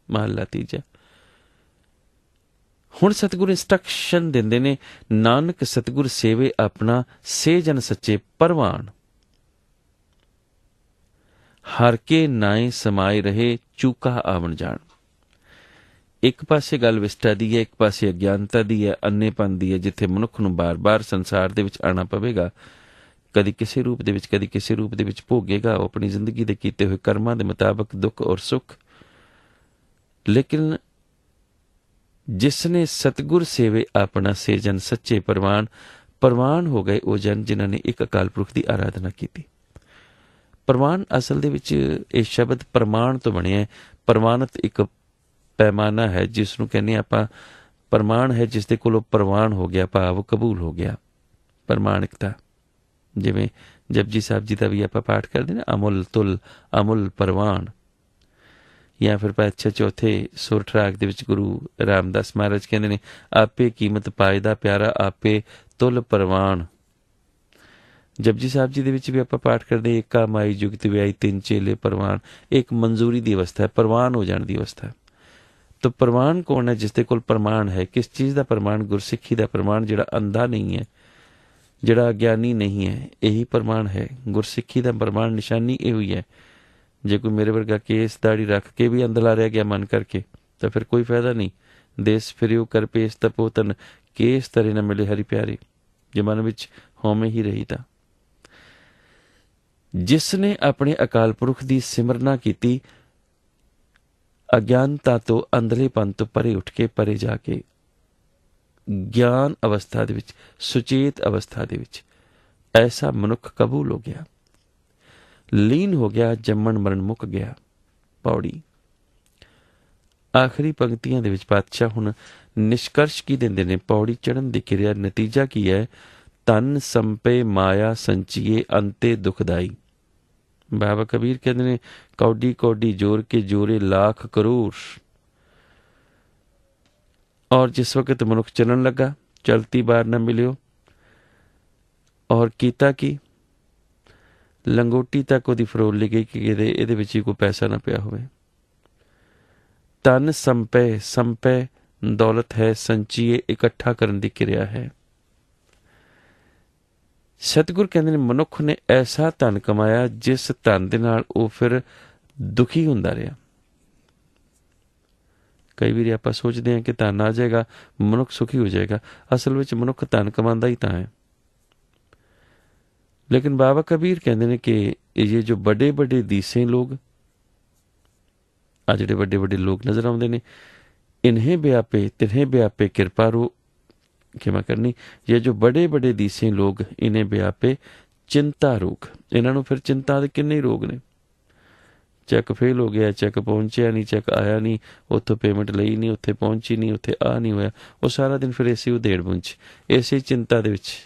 ਮਹੱਲਾ ਤੀਜਾ। ਹੁਣ ਸਤਿਗੁਰ ਇੰਸਟਰਕਸ਼ਨ ਦਿੰਦੇ ਨੇ, ਨਾਨਕ ਸਤਿਗੁਰ ਸੇਵੇ ਆਪਣਾ ਸੇ ਜਨ ਸੱਚੇ ਪਰਵਾਨ, ਹਰ ਕੇ ਨਾਏ ਸਮਾਏ ਰਹੇ ਚੂਕਾ ਆਵਣ ਜਾਣ। ਇੱਕ ਪਾਸੇ ਗੱਲ ਵਿਸਟਾ ਦੀ ਹੈ, ਇੱਕ ਪਾਸੇ ਅਗਿਆਨਤਾ ਦੀ ਹੈ, ਅੰਨੇਪਨ ਦੀ ਹੈ, ਜਿੱਥੇ ਮਨੁੱਖ ਨੂੰ ਬਾਰ-ਬਾਰ ਸੰਸਾਰ ਦੇ ਵਿੱਚ ਆਉਣਾ ਪਵੇਗਾ। ਕਦੀ ਕਿਸੇ ਰੂਪ ਦੇ ਵਿੱਚ, ਕਦੀ ਕਿਸੇ ਰੂਪ ਦੇ ਵਿੱਚ ਭੋਗੇਗਾ ਉਹ ਆਪਣੀ ਜ਼ਿੰਦਗੀ ਦੇ ਕੀਤੇ ਹੋਏ ਕਰਮਾਂ ਦੇ ਮੁਤਾਬਕ ਦੁੱਖ ਔਰ ਸੁੱਖ। ਲੇਕਿਨ ਜਿਸ ਨੇ ਸਤਿਗੁਰ ਸੇਵੇ ਆਪਣਾ ਸੇ ਜਨ ਸੱਚੇ ਪ੍ਰਵਾਨ ਹੋ ਗਏ ਉਹ ਜਨ ਜਿਨ੍ਹਾਂ ਨੇ ਇੱਕ ਅਕਾਲ ਪੁਰਖ ਦੀ ਆਰਾਧਨਾ ਕੀਤੀ। ਪ੍ਰਵਾਨ ਅਸਲ ਦੇ ਵਿੱਚ ਇਹ ਸ਼ਬਦ ਪ੍ਰਮਾਣ ਤੋਂ ਬਣਿਆ। ਪ੍ਰਮਾਣਿਤ ਇੱਕ ਪੈਮਾਨਾ ਹੈ ਜਿਸ ਨੂੰ ਕਹਿੰਦੇ ਆਪਾਂ ਪ੍ਰਮਾਣ ਹੈ, ਜਿਸ ਦੇ ਕੋਲੋਂ ਪ੍ਰਵਾਨ ਹੋ ਗਿਆ, ਭਾਵ ਕਬੂਲ ਹੋ ਗਿਆ। ਪ੍ਰਮਾਣਿਕਤਾ, ਜਿਵੇਂ ਜਪਜੀ ਸਾਹਿਬ ਜੀ ਦਾ ਵੀ ਆਪਾਂ ਪਾਠ ਕਰਦੇ ਨਾ, ਅਮੁੱਲ ਤੁਲ ਅਮੁੱਲ ਪ੍ਰਵਾਨ। ਜਾਂ ਫਿਰ ਪਾਤਸ਼ਾਹ ਚੌਥੇ ਸੁਰਠ ਰਾਗ ਦੇ ਵਿੱਚ ਗੁਰੂ ਰਾਮਦਾਸ ਮਹਾਰਾਜ ਕਹਿੰਦੇ ਨੇ, ਆਪੇ ਕੀਮਤ ਪਾਇਦਾ ਪਿਆਰਾ ਆਪੇ ਤੁਲ ਪ੍ਰਵਾਨ। ਜਪਜੀ ਸਾਹਿਬ ਜੀ ਦੇ ਵਿੱਚ ਵੀ ਆਪਾਂ ਪਾਠ ਕਰਦੇ ਏਕਾ ਮਾਈ ਜੁਗਤ ਵਿਆਈ ਤਿੰਨ ਚੇਲੇ ਪ੍ਰਵਾਨ। ਇੱਕ ਮਨਜ਼ੂਰੀ ਦੀ ਅਵਸਥਾ ਹੈ, ਪ੍ਰਵਾਨ ਹੋ ਜਾਣ ਦੀ ਅਵਸਥਾ ਹੈ। ਤਾਂ ਪ੍ਰਵਾਨ ਕੌਣ ਹੈ? ਜਿਸ ਦੇ ਕੋਲ ਪ੍ਰਮਾਣ ਹੈ। ਕਿਸ ਚੀਜ਼ ਦਾ ਪ੍ਰਮਾਣ? ਗੁਰਸਿੱਖੀ ਦਾ ਪ੍ਰਮਾਣ, ਜਿਹੜਾ ਅੰਧਾ ਨਹੀਂ ਹੈ, ਜਿਹੜਾ ਅਗਿਆਨੀ ਨਹੀਂ ਹੈ, ਇਹੀ ਪ੍ਰਮਾਣ ਹੈ। ਗੁਰਸਿੱਖੀ ਦਾ ਪ੍ਰਮਾਣ ਨਿਸ਼ਾਨੀ ਇਹੋ ਹੀ ਹੈ। ਜੇ ਕੋਈ ਮੇਰੇ ਵਰਗਾ ਕੇਸ ਦਾੜੀ ਰੱਖ ਕੇ ਵੀ ਅੰਧਲਾ ਰਹਿ ਗਿਆ ਮਨ ਕਰਕੇ, ਤਾਂ ਫਿਰ ਕੋਈ ਫਾਇਦਾ ਨਹੀਂ। ਦੇਸ ਫਿਰਿਓ ਕਰ ਪੇਸ ਤਪੋ ਤਨ, ਕੇਸ ਤਰੇ ਨਾ ਮਿਲੇ ਹਰੀ ਪਿਆਰੇ। ਜੇ ਮਨ ਵਿੱਚ ਹਉਮੈ ਹੀ ਰਹੀ ਤਾਂ। ਜਿਸ ਨੇ ਆਪਣੇ ਅਕਾਲ ਪੁਰਖ ਦੀ ਸਿਮਰਨਾ ਕੀਤੀ, ਅਗਿਆਨਤਾ ਤੋਂ, ਅੰਧਲੇਪਨ ਤੋਂ ਪਰੇ ਉੱਠ ਕੇ, ਪਰੇ ਜਾ ਕੇ ਗਿਆਨ ਅਵਸਥਾ ਦੇ ਵਿੱਚ, ਸੁਚੇਤ ਅਵਸਥਾ ਦੇ ਵਿੱਚ ਐਸਾ ਮਨੁੱਖ ਕਬੂਲ ਹੋ ਗਿਆ, ਲੀਨ ਹੋ ਗਿਆ, ਜੰਮਣ ਮਰਨ ਮੁੱਕ ਗਿਆ। ਪੌੜੀ ਆਖਰੀ ਪੰਕਤੀਆਂ ਦੇ ਵਿੱਚ ਪਾਤਸ਼ਾਹ ਹੁਣ ਨਿਸ਼ਕਰਸ਼ ਕੀ ਦਿੰਦੇ ਨੇ? ਪੌੜੀ ਚੜ੍ਹਨ ਦੀ ਕਿਰਿਆ ਨਤੀਜਾ ਕੀ ਹੈ? ਤਨ ਸੰਪੇ ਮਾਇਆ ਸੰਚੀਏ ਅੰਤੇ ਦੁਖਦਾਈ। ਬਾਬਾ ਕਬੀਰ ਕਹਿੰਦੇ ਨੇ, ਕੌਡੀ ਕੌਡੀ ਜੋਰ ਕੇ ਜੋਰੇ ਲੱਖ ਕਰੋੜ। ਔਰ ਜਿਸ ਵਕਤ ਮਨੁੱਖ ਚੱਲਣ ਲੱਗਾ, ਚਲਤੀ ਬਾਰ ਨਾ ਮਿਲਿਓ। ਔਰ ਕੀਤਾ ਕੀ? ਲੰਗੋਟੀ ਤੱਕ ਉਹਦੀ ਫਰੋਲ ਲਈ ਗਈ ਕਿ ਇਹਦੇ ਵਿੱਚ ਹੀ ਕੋਈ ਪੈਸਾ ਨਾ ਪਿਆ ਹੋਵੇ। ਤਨ ਸੰਪੈ, ਸੰਪੈ ਦੌਲਤ ਹੈ, ਸੰਚੀਏ ਇਕੱਠਾ ਕਰਨ ਦੀ ਕਿਰਿਆ ਹੈ। ਸਤਿਗੁਰ ਕਹਿੰਦੇ ਨੇ, ਮਨੁੱਖ ਨੇ ਐਸਾ ਧਨ ਕਮਾਇਆ ਜਿਸ ਧਨ ਦੇ ਨਾਲ ਉਹ ਫਿਰ ਦੁਖੀ ਹੁੰਦਾ ਰਿਹਾ। ਕਈ ਵਾਰੀ ਆਪਾਂ ਸੋਚਦੇ ਹਾਂ ਕਿ ਧਨ ਆ ਜਾਏਗਾ ਮਨੁੱਖ ਸੁਖੀ ਹੋ ਜਾਏਗਾ। ਅਸਲ ਵਿੱਚ ਮਨੁੱਖ ਧਨ ਕਮਾਉਂਦਾ ਹੀ ਤਾਂ ਹੈ। ਲੇਕਿਨ ਬਾਬਾ ਕਬੀਰ ਕਹਿੰਦੇ ਨੇ ਕਿ ਇਹ ਜੋ ਵੱਡੇ ਵੱਡੇ ਦੀਸੇ ਲੋਕ, ਆ ਜਿਹੜੇ ਵੱਡੇ ਵੱਡੇ ਲੋਕ ਨਜ਼ਰ ਆਉਂਦੇ ਨੇ, ਇਨਹੇ ਵਿਆਪੇ ਤਿਨਹੇ ਵਿਆਪੇ ਕਿਰਪਾ ਰੂ क्षमा करनी। ये जो बड़े बड़े दीसे लोग इन्हें व्यापे चिंता रोग। इन्हों फिर चिंता के किन्ने रोग ने? चैक फेल हो गया, चैक पहुंचा नहीं, चैक आया नहीं, उतों पेमेंट लई नहीं, उत्थे पहुंची नहीं, उत्थे आ नहीं होया, वो सारा दिन फिर इसी उधेड़ पुंछ, इसे चिंता दे विच।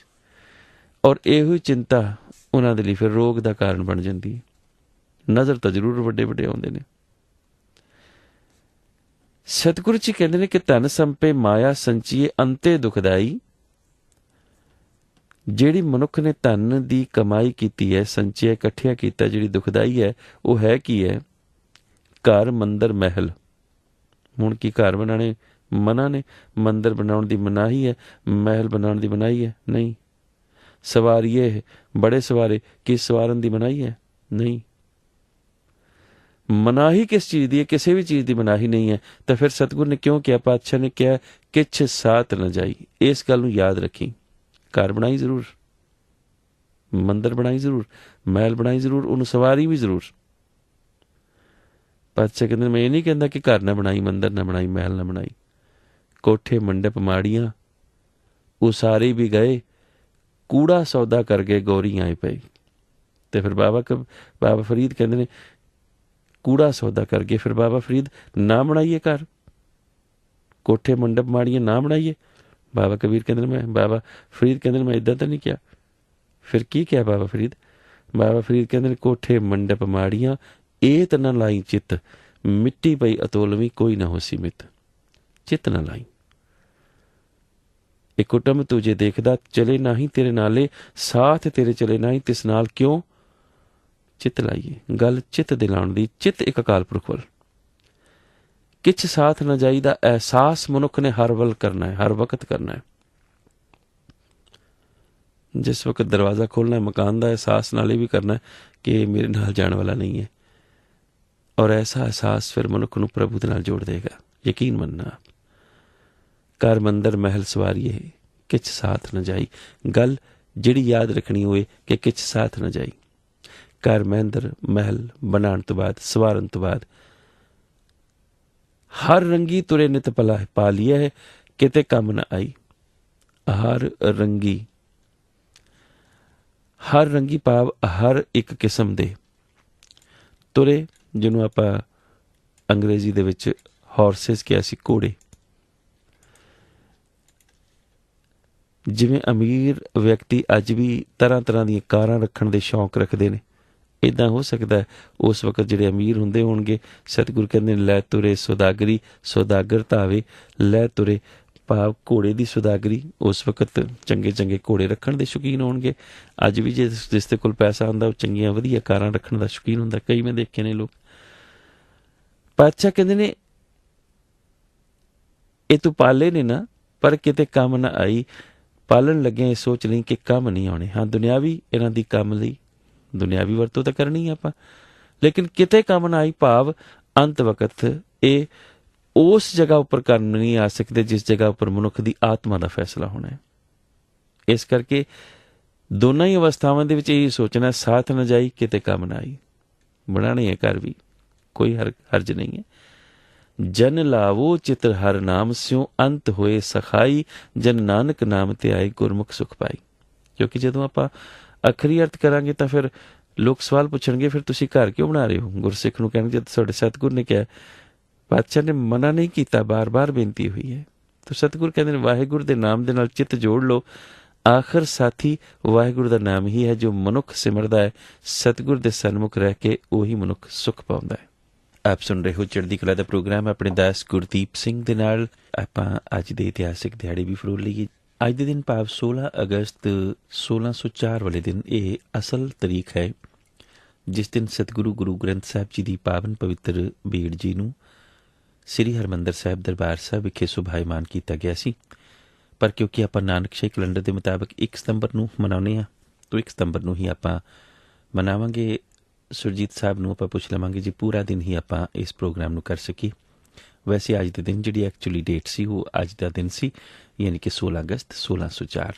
और इहो चिंता उन्हां दे लई फिर रोग दा कारण बन जांदी। नज़र तो जरूर वड्डे वड्डे आउंदे ने। सतगुरु जी कहते हैं कि धन संपे माया संचीए अंते दुखदाई। ਜਿਹੜੀ ਮਨੁੱਖ ਨੇ ਧਨ ਦੀ ਕਮਾਈ ਕੀਤੀ ਹੈ, ਸੰਚਿਆ ਇਕੱਠਿਆ ਕੀਤਾ, ਜਿਹੜੀ ਦੁਖਦਾਈ ਹੈ ਉਹ ਹੈ ਕੀ ਹੈ? ਘਰ ਮੰਦਰ ਮਹਿਲ। ਹੁਣ ਕੀ ਘਰ ਬਣਾਉਣੇ ਮਨਾ ਨੇ? ਮੰਦਰ ਬਣਾਉਣ ਦੀ ਮਨਾਹੀ ਹੈ? ਮਹਿਲ ਬਣਾਉਣ ਦੀ ਮਨਾਹੀ ਹੈ? ਨਹੀਂ। ਸਵਾਰੀਏ ਬੜੇ ਸਵਾਰੇ, ਕੀ ਸਵਾਰਨ ਦੀ ਮਨਾਹੀ ਹੈ? ਨਹੀਂ। ਮਨਾਹੀ ਕਿਸ ਚੀਜ਼ ਦੀ ਹੈ? ਕਿਸੇ ਵੀ ਚੀਜ਼ ਦੀ ਮਨਾਹੀ ਨਹੀਂ ਹੈ। ਤਾਂ ਫਿਰ ਸਤਿਗੁਰ ਨੇ ਕਿਉਂ ਕਿਹਾ? ਪਾਤਸ਼ਾਹ ਨੇ ਕਿਹਾ ਕਿਛ ਸਾਥ ਨਾ ਜਾਈ। ਇਸ ਗੱਲ ਨੂੰ ਯਾਦ ਰੱਖੀ। ਘਰ ਬਣਾਈ ਜ਼ਰੂਰ, ਮੰਦਰ ਬਣਾਈ ਜ਼ਰੂਰ, ਮਹਿਲ ਬਣਾਈ ਜ਼ਰੂਰ, ਉਹਨੂੰ ਸਵਾਰੀ ਵੀ ਜ਼ਰੂਰ। ਪਾਤਸ਼ਾਹ ਕਹਿੰਦੇ ਮੈਂ ਇਹ ਨਹੀਂ ਕਹਿੰਦਾ ਕਿ ਘਰ ਨਾ ਬਣਾਈ, ਮੰਦਰ ਨਾ ਬਣਾਈ, ਮਹਿਲ ਨਾ ਬਣਾਈ। ਕੋਠੇ ਮੰਡਪ ਮਾੜੀਆਂ ਉਸਾਰੇ ਵੀ ਗਏ, ਕੂੜਾ ਸੌਦਾ ਕਰ ਗਏ, ਗੌਰੀ ਆਏ ਪਏ। ਤੇ ਫਿਰ ਬਾਬਾ ਫਰੀਦ ਕਹਿੰਦੇ ਨੇ ਕੂੜਾ ਸੌਦਾ ਕਰ ਗਏ, ਫਿਰ ਬਾਬਾ ਫਰੀਦ ਨਾ ਬਣਾਈਏ ਘਰ, ਕੋਠੇ ਮੰਡਪ ਮਾੜੀਏ ਨਾ ਬਣਾਈਏ। ਬਾਬਾ ਕਬੀਰ ਕਹਿੰਦੇ ਨੇ ਬਾਬਾ ਫਰੀਦ ਕਹਿੰਦੇ ਨੇ ਮੈਂ ਇੱਦਾਂ ਤਾਂ ਨਹੀਂ ਕਿਹਾ। ਫਿਰ ਕੀ ਕਿਹਾ ਬਾਬਾ ਫਰੀਦ? ਬਾਬਾ ਫਰੀਦ ਕਹਿੰਦੇ ਨੇ ਕੋਠੇ ਮੰਡਪ ਮਾੜੀਆਂ ਏਤ ਨਾ ਲਾਈ ਚਿੱਤ, ਮਿੱਟੀ ਪਈ ਅਤੋਲਵੀਂ ਕੋਈ ਨਾ ਹੋਸੀ ਮਿੱਤ। ਚਿੱਤ ਨਾ ਲਾਈ। ਇਹ ਕੁਟੁੰਬ ਤੁਝੇ ਦੇਖਦਾ ਚਲੇ ਨਾਹੀਂ ਤੇਰੇ ਨਾਲੇ, ਸਾਥ ਤੇਰੇ ਚਲੇ ਨਾਹੀਂ ਤਿਸ ਨਾਲ ਕਿਉਂ ਚਿੱਤ ਲਾਈਏ। ਗੱਲ ਚਿੱਤ ਦੇ ਲਾਉਣ ਦੀ। ਚਿੱਤ ਇੱਕ ਅਕਾਲ ਪੁਰਖ ਵੱਲ। ਕਿਛ ਸਾਥ ਨਾ ਜਾਈ ਦਾ ਅਹਿਸਾਸ ਮਨੁੱਖ ਨੇ ਹਰ ਵੱਲ ਕਰਨਾ ਹੈ, ਹਰ ਵਕਤ ਕਰਨਾ ਹੈ। ਜਿਸ ਵਕਤ ਦਰਵਾਜ਼ਾ ਖੋਲ੍ਹਣਾ ਹੈ ਮਕਾਨ ਦਾ, ਅਹਿਸਾਸ ਨਾਲ ਇਹ ਵੀ ਕਰਨਾ ਹੈ ਕਿ ਮੇਰੇ ਨਾਲ ਜਾਣ ਵਾਲਾ ਨਹੀਂ ਹੈ। ਔਰ ਐਸਾ ਅਹਿਸਾਸ ਫਿਰ ਮਨੁੱਖ ਨੂੰ ਪ੍ਰਭੂ ਦੇ ਨਾਲ ਜੋੜ ਦੇਗਾ। ਯਕੀਨ ਮੰਨਣਾ। ਘਰ ਮੰਦਰ ਮਹਿਲ ਸਵਾਰੀਏ ਕਿਛ ਸਾਥ ਨਾ ਜਾਈ। ਗੱਲ ਜਿਹੜੀ ਯਾਦ ਰੱਖਣੀ ਹੋਏ ਕਿ ਕਿਛ ਸਾਥ ਨਾ ਜਾਈ। ਘਰ ਮੰਦਰ ਮਹਿਲ ਬਣਾਉਣ ਤੋਂ ਬਾਅਦ, ਸਵਾਰਨ ਤੋਂ ਬਾਅਦ ਹਰ ਰੰਗੀ ਤੁਰੇ ਨਿਤ ਪਾ ਲਿਆ ਹੈ, ਕਿਤੇ ਕੰਮ ਨਾ ਆਈ। ਹਰ ਰੰਗੀ, ਹਰ ਰੰਗੀ ਭਾਵ ਹਰ ਇੱਕ ਕਿਸਮ ਦੇ ਤੁਰੇ, ਜਿਹਨੂੰ ਆਪਾਂ ਅੰਗਰੇਜ਼ੀ ਦੇ ਵਿੱਚ ਹਾਰਸਿਸ ਕਿਹਾ ਸੀ, ਘੋੜੇ। ਜਿਵੇਂ ਅਮੀਰ ਵਿਅਕਤੀ ਅੱਜ ਵੀ ਤਰ੍ਹਾਂ ਤਰ੍ਹਾਂ ਦੀਆਂ ਕਾਰਾਂ ਰੱਖਣ ਦੇ ਸ਼ੌਂਕ ਰੱਖਦੇ ਨੇ, ਇੱਦਾਂ ਹੋ ਸਕਦਾ ਹੈ ਉਸ ਵਕਤ ਜਿਹੜੇ ਅਮੀਰ ਹੁੰਦੇ ਹੋਣਗੇ। ਸਤਿਗੁਰੂ ਕਹਿੰਦੇ ਨੇ ਲੈ ਤੁਰੇ ਸੌਦਾਗਰੀ, ਸੌਦਾਗਰ ਧਾਵੇ ਲੈ ਤੁਰੇ। ਭਾਵ ਘੋੜੇ ਦੀ ਸੁਦਾਗਰੀ। ਉਸ ਵਕਤ ਚੰਗੇ ਚੰਗੇ ਘੋੜੇ ਰੱਖਣ ਦੇ ਸ਼ੌਕੀਨ ਹੋਣਗੇ। ਅੱਜ ਵੀ ਜਿਸ ਦੇ ਕੋਲ ਪੈਸਾ ਹੁੰਦਾ ਉਹ ਚੰਗੀਆਂ ਵਧੀਆ ਕਾਰਾਂ ਰੱਖਣ ਦਾ ਸ਼ੌਕੀਨ ਹੁੰਦਾ। ਕਈ ਮੈਂ ਦੇਖੇ ਨੇ ਲੋਕ। ਪਾਤਸ਼ਾਹ ਕਹਿੰਦੇ ਨੇ ਇਹ ਤੂੰ ਪਾਲੇ ਨੇ ਨਾ, ਪਰ ਕਿਤੇ ਕੰਮ ਨਾ ਆਈ। ਪਾਲਣ ਲੱਗਿਆ ਇਹ ਸੋਚ ਲਈ ਕਿ ਕੰਮ ਨਹੀਂ ਆਉਣੇ। ਹਾਂ, ਦੁਨਿਆਵੀ ਇਹਨਾਂ ਦੀ ਕੰਮ ਲਈ ਦੁਨਿਆਵੀ ਵਰਤੋਂ ਤਾਂ ਕਰਨੀ ਆਪਾਂ, ਲੇਕਿਨ ਕਿਤੇ ਕੰਮ ਨਾ ਆਈ, ਭਾਵ ਅੰਤ ਵਕਤ ਇਹ ਉਸ ਜਗ੍ਹਾ ਉੱਪਰ ਕੰਮ ਨਹੀਂ ਆ ਸਕਦੇ ਜਿਸ ਜਗ੍ਹਾ ਉੱਪਰ ਮਨੁੱਖ ਦੀ ਆਤਮਾ ਦਾ ਫੈਸਲਾ ਹੋਣਾ ਹੈ। ਇਸ ਕਰਕੇ ਦੋਨਾਂ ਹੀ ਅਵਸਥਾਵਾਂ ਦੇ ਵਿੱਚ ਇਹ ਸੋਚਣਾ, ਸਾਥ ਨਾ ਜਾਈ ਕਿਤੇ ਕੰਮ ਨਾ ਆਈ। ਬਣਾਉਣੇ ਹੈ ਘਰ ਵੀ, ਕੋਈ ਹਰਜ ਨਹੀਂ ਹੈ। ਜਨ ਲਾਵੋ ਚਿਤਰ ਹਰ ਨਾਮ ਸਿਉ, ਅੰਤ ਹੋਏ ਸਖਾਈ, ਜਨ ਨਾਨਕ ਨਾਮ ਤੇ ਆਏ ਗੁਰਮੁਖ ਸੁਖ ਪਾਈ। ਕਿਉਂਕਿ ਜਦੋਂ ਆਪਾਂ ਅਖਰੀ ਅਰਥ ਕਰਾਂਗੇ ਤਾਂ ਫਿਰ ਲੋਕ ਸਵਾਲ ਪੁੱਛਣਗੇ, ਫਿਰ ਤੁਸੀਂ ਘਰ ਕਿਉਂ ਬਣਾ ਰਹੇ ਹੋ? ਗੁਰਸਿੱਖ ਨੂੰ ਕਹਿਣਗੇ ਤੁਹਾਡੇ ਸਤਿਗੁਰ ਨੇ ਕਿਹਾ, ਪਾਤਸ਼ਾਹ ਨੇ ਮਨਾ ਨਹੀਂ ਕੀਤਾ, ਬਾਰ-ਬਾਰ ਬੇਨਤੀ ਹੋਈ ਹੈ। ਤਾਂ ਸਤਿਗੁਰ ਕਹਿੰਦੇ ਨੇ ਵਾਹਿਗੁਰੂ ਦੇ ਨਾਮ ਦੇ ਨਾਲ ਚਿੱਤ ਜੋੜ ਲਓ। ਆਖਰ ਸਾਥੀ ਵਾਹਿਗੁਰੂ ਦਾ ਨਾਮ ਹੀ ਹੈ। ਜੋ ਮਨੁੱਖ ਸਿਮਰਦਾ ਹੈ, ਸਤਿਗੁਰ ਦੇ ਸਨਮੁਖ ਰਹਿ ਕੇ ਉਹੀ ਮਨੁੱਖ ਸੁਖ ਪਾਉਂਦਾ ਹੈ। ਆਪ ਸੁਣ ਰਹੇ ਹੋ ਚੜ੍ਹਦੀ ਕਲਾ ਦਾ ਪ੍ਰੋਗਰਾਮ ਆਪਣੇ ਦਾਸ ਗੁਰਦੀਪ ਸਿੰਘ ਦੇ ਨਾਲ। ਆਪਾਂ ਅੱਜ ਦੇ ਇਤਿਹਾਸਿਕ ਦਿਹਾੜੇ ਵੀ ਫਰੋਲ ਲਈਏ। ਅੱਜ ਦੇ ਦਿਨ ਭਾਵ 16 ਅਗਸਤ 1604 ਵਾਲੇ ਦਿਨ ਇਹ ਅਸਲ ਤਰੀਕ ਹੈ ਜਿਸ ਦਿਨ ਸਤਿਗੁਰੂ ਗੁਰੂ ਗ੍ਰੰਥ ਸਾਹਿਬ ਜੀ ਦੀ ਪਾਵਨ ਪਵਿੱਤਰ ਬੀੜ ਜੀ ਨੂੰ ਸ੍ਰੀ ਹਰਿਮੰਦਰ ਸਾਹਿਬ ਦਰਬਾਰ ਸਾਹਿਬ ਵਿਖੇ ਸੁਭਾਈਮਾਨ ਕੀਤਾ ਗਿਆ ਸੀ। ਪਰ ਕਿਉਂਕਿ ਆਪਾਂ ਨਾਨਕਸ਼ਾਹੀ ਕੈਲੰਡਰ ਦੇ ਮੁਤਾਬਕ 1 ਸਤੰਬਰ ਨੂੰ ਮਨਾਉਂਦੇ ਹਾਂ, ਤਾਂ 1 ਸਤੰਬਰ ਨੂੰ ਹੀ ਆਪਾਂ ਮਨਾਵਾਂਗੇ। ਸੁਰਜੀਤ ਸਾਹਿਬ ਨੂੰ ਆਪਾਂ ਪੁੱਛ ਲਵਾਂਗੇ ਜੀ ਪੂਰਾ ਦਿਨ ਹੀ ਆਪਾਂ ਇਸ ਪ੍ਰੋਗਰਾਮ ਨੂੰ ਕਰ ਸਕੀਏ। ਵੈਸੇ ਅੱਜ ਦੇ ਦਿਨ ਜਿਹੜੀ ਐਕਚੁਅਲੀ ਡੇਟ ਸੀ ਉਹ ਅੱਜ ਦਾ ਦਿਨ ਸੀ, ਯਾਨੀ ਕਿ 16 ਅਗਸਤ 1604।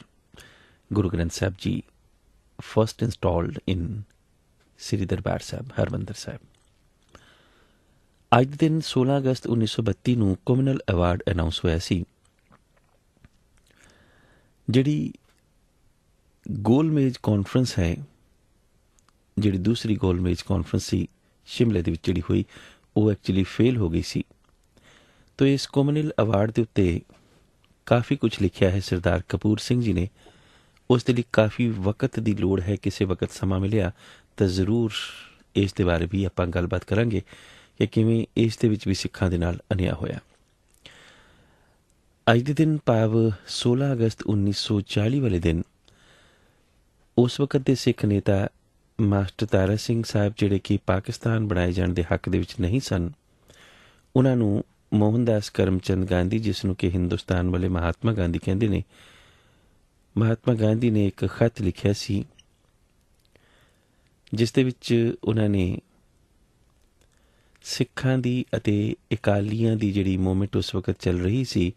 ਗੁਰੂ ਗ੍ਰੰਥ ਸਾਹਿਬ ਜੀ ਫਸਟ ਇੰਸਟਾਲਡ ਇਨ ਸ੍ਰੀ ਦਰਬਾਰ ਸਾਹਿਬ ਹਰਿਮੰਦਰ ਸਾਹਿਬ। ਅੱਜ ਦੇ ਦਿਨ 16 ਅਗਸਤ 1932 ਨੂੰ ਕਮਿਊਨਲ ਅਵਾਰਡ ਅਨਾਉਂਸ ਹੋਇਆ ਸੀ। ਜਿਹੜੀ ਗੋਲਮੇਜ ਕਾਨਫਰੰਸ ਹੈ, ਜਿਹੜੀ ਦੂਸਰੀ ਗੋਲਮੇਜ ਕਾਨਫਰੰਸ ਸੀ ਸ਼ਿਮਲੇ ਦੇ ਵਿੱਚ ਜਿਹੜੀ ਹੋਈ, ਉਹ ਐਕਚੁਅਲੀ ਫੇਲ ਹੋ ਗਈ ਸੀ। ਤਾਂ ਇਸ ਕਮਿਊਨਲ ਅਵਾਰਡ ਦੇ ਉੱਤੇ ਕਾਫੀ ਕੁਝ ਲਿਖਿਆ ਹੈ ਸਰਦਾਰ ਕਪੂਰ ਸਿੰਘ ਜੀ ਨੇ। ਉਸ ਦੇ ਲਈ ਕਾਫੀ ਵਕਤ ਦੀ ਲੋੜ ਹੈ। ਕਿਸੇ ਵਕਤ ਸਮਾਂ ਮਿਲਿਆ ਤਾਂ ਜ਼ਰੂਰ ਇਸ ਦੇ ਬਾਰੇ ਵੀ ਆਪਾਂ ਗੱਲਬਾਤ ਕਰਾਂਗੇ ਕਿ ਕਿਵੇਂ ਇਸ ਦੇ ਵਿੱਚ ਵੀ ਸਿੱਖਾਂ ਦੇ ਨਾਲ ਅਨਿਆਂ ਹੋਇਆ। ਅੱਜ ਦੇ ਦਿਨ ਭਾਵ 16 ਅਗਸਤ 1940 ਵਾਲੇ ਦਿਨ ਉਸ ਵਕਤ ਦੇ ਸਿੱਖ ਨੇਤਾ ਮਾਸਟਰ ਤਾਰਾ ਸਿੰਘ ਸਾਹਿਬ, ਜਿਹੜੇ ਕਿ ਪਾਕਿਸਤਾਨ ਬਣਾਏ ਜਾਣ ਦੇ ਹੱਕ ਦੇ ਵਿੱਚ ਨਹੀਂ ਸਨ, ਉਹਨਾਂ ਨੂੰ ਮੋਹਨਦਾਸ ਕਰਮਚੰਦ ਗਾਂਧੀ, ਜਿਸ ਨੂੰ ਕਿ ਹਿੰਦੁਸਤਾਨ ਵਾਲੇ ਮਹਾਤਮਾ ਗਾਂਧੀ ਕਹਿੰਦੇ ਨੇ, ਮਹਾਤਮਾ ਗਾਂਧੀ ਨੇ ਇੱਕ ਖਤ ਲਿਖਿਆ ਸੀ ਜਿਸ ਦੇ ਵਿੱਚ ਉਹਨਾਂ ਨੇ ਸਿੱਖਾਂ ਦੀ ਅਤੇ ਅਕਾਲੀਆਂ ਦੀ ਜਿਹੜੀ ਮੂਵਮੈਂਟ ਉਸ ਵਕਤ ਚੱਲ ਰਹੀ ਸੀ,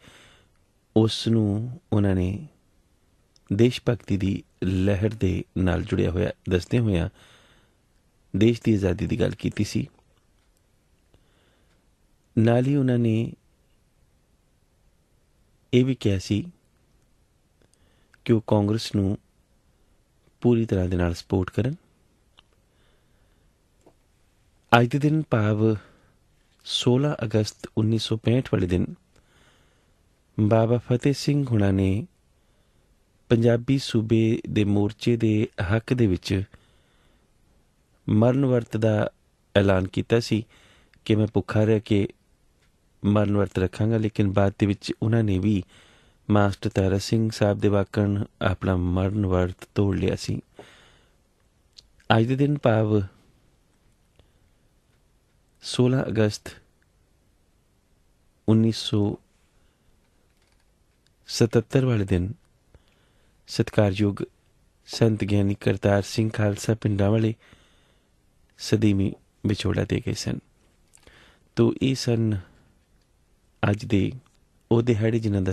ਉਸ ਨੂੰ ਉਹਨਾਂ ਨੇ ਦੇਸ਼ ਭਗਤੀ ਦੀ ਲਹਿਰ ਦੇ ਨਾਲ ਜੁੜਿਆ ਹੋਇਆ ਦੱਸਦੇ ਹੋਇਆ ਦੇਸ਼ ਦੀ ਆਜ਼ਾਦੀ ਦੀ ਗੱਲ ਕੀਤੀ ਸੀ। ਨਾਲ ਹੀ ਉਹਨਾਂ ਨੇ ਇਹ ਵੀ ਕਿਹਾ ਸੀ ਕਿ ਉਹ ਕਾਂਗਰਸ ਨੂੰ ਪੂਰੀ ਤਰ੍ਹਾਂ ਦੇ ਨਾਲ ਸਪੋਰਟ ਕਰਨ। ਅੱਜ ਦੇ ਦਿਨ ਭਾਵ 16 ਅਗਸਤ 1965 ਵਾਲੇ ਦਿਨ ਬਾਬਾ ਫਤਿਹ ਸਿੰਘ ਹੁਣਾਂ ਨੇ ਪੰਜਾਬੀ ਸੂਬੇ ਦੇ ਮੋਰਚੇ ਦੇ ਹੱਕ ਦੇ ਵਿੱਚ ਮਰਨ ਵਰਤ ਦਾ ਐਲਾਨ ਕੀਤਾ ਸੀ ਕਿ ਮੈਂ ਭੁੱਖਾ ਰਹਿ ਕੇ ਮਰਨ ਵਰਤ ਰੱਖਾਂਗਾ। ਲੇਕਿਨ ਬਾਅਦ ਦੇ ਵਿੱਚ ਉਹਨਾਂ ਨੇ ਵੀ ਮਾਸਟਰ ਤਾਰਾ ਸਿੰਘ ਸਾਹਿਬ ਦੇ ਵਾਕਣ ਆਪਣਾ ਮਰਨ ਵਰਤ ਤੋੜ ਲਿਆ ਸੀ। ਅੱਜ ਦੇ ਦਿਨ ਭਾਵ 16 ਅਗਸਤ 1977 ਵਾਲੇ ਦਿਨ ਸਤਿਕਾਰਯੋਗ ਸੰਤ ਗਿਆਨੀ ਕਰਤਾਰ ਸਿੰਘ ਖਾਲਸਾ ਪਿੰਡਾਂ ਵਾਲੇ ਸਦੀਵੀ ਵਿਛੋੜਾ ਦੇ ਗਏ ਸਨ। ਤੋ ਇਹ ਸਨ ਅੱਜ ਦੇ ਉਹ ਦਿਹਾੜੇ ਜਿਨ੍ਹਾਂ ਦਾ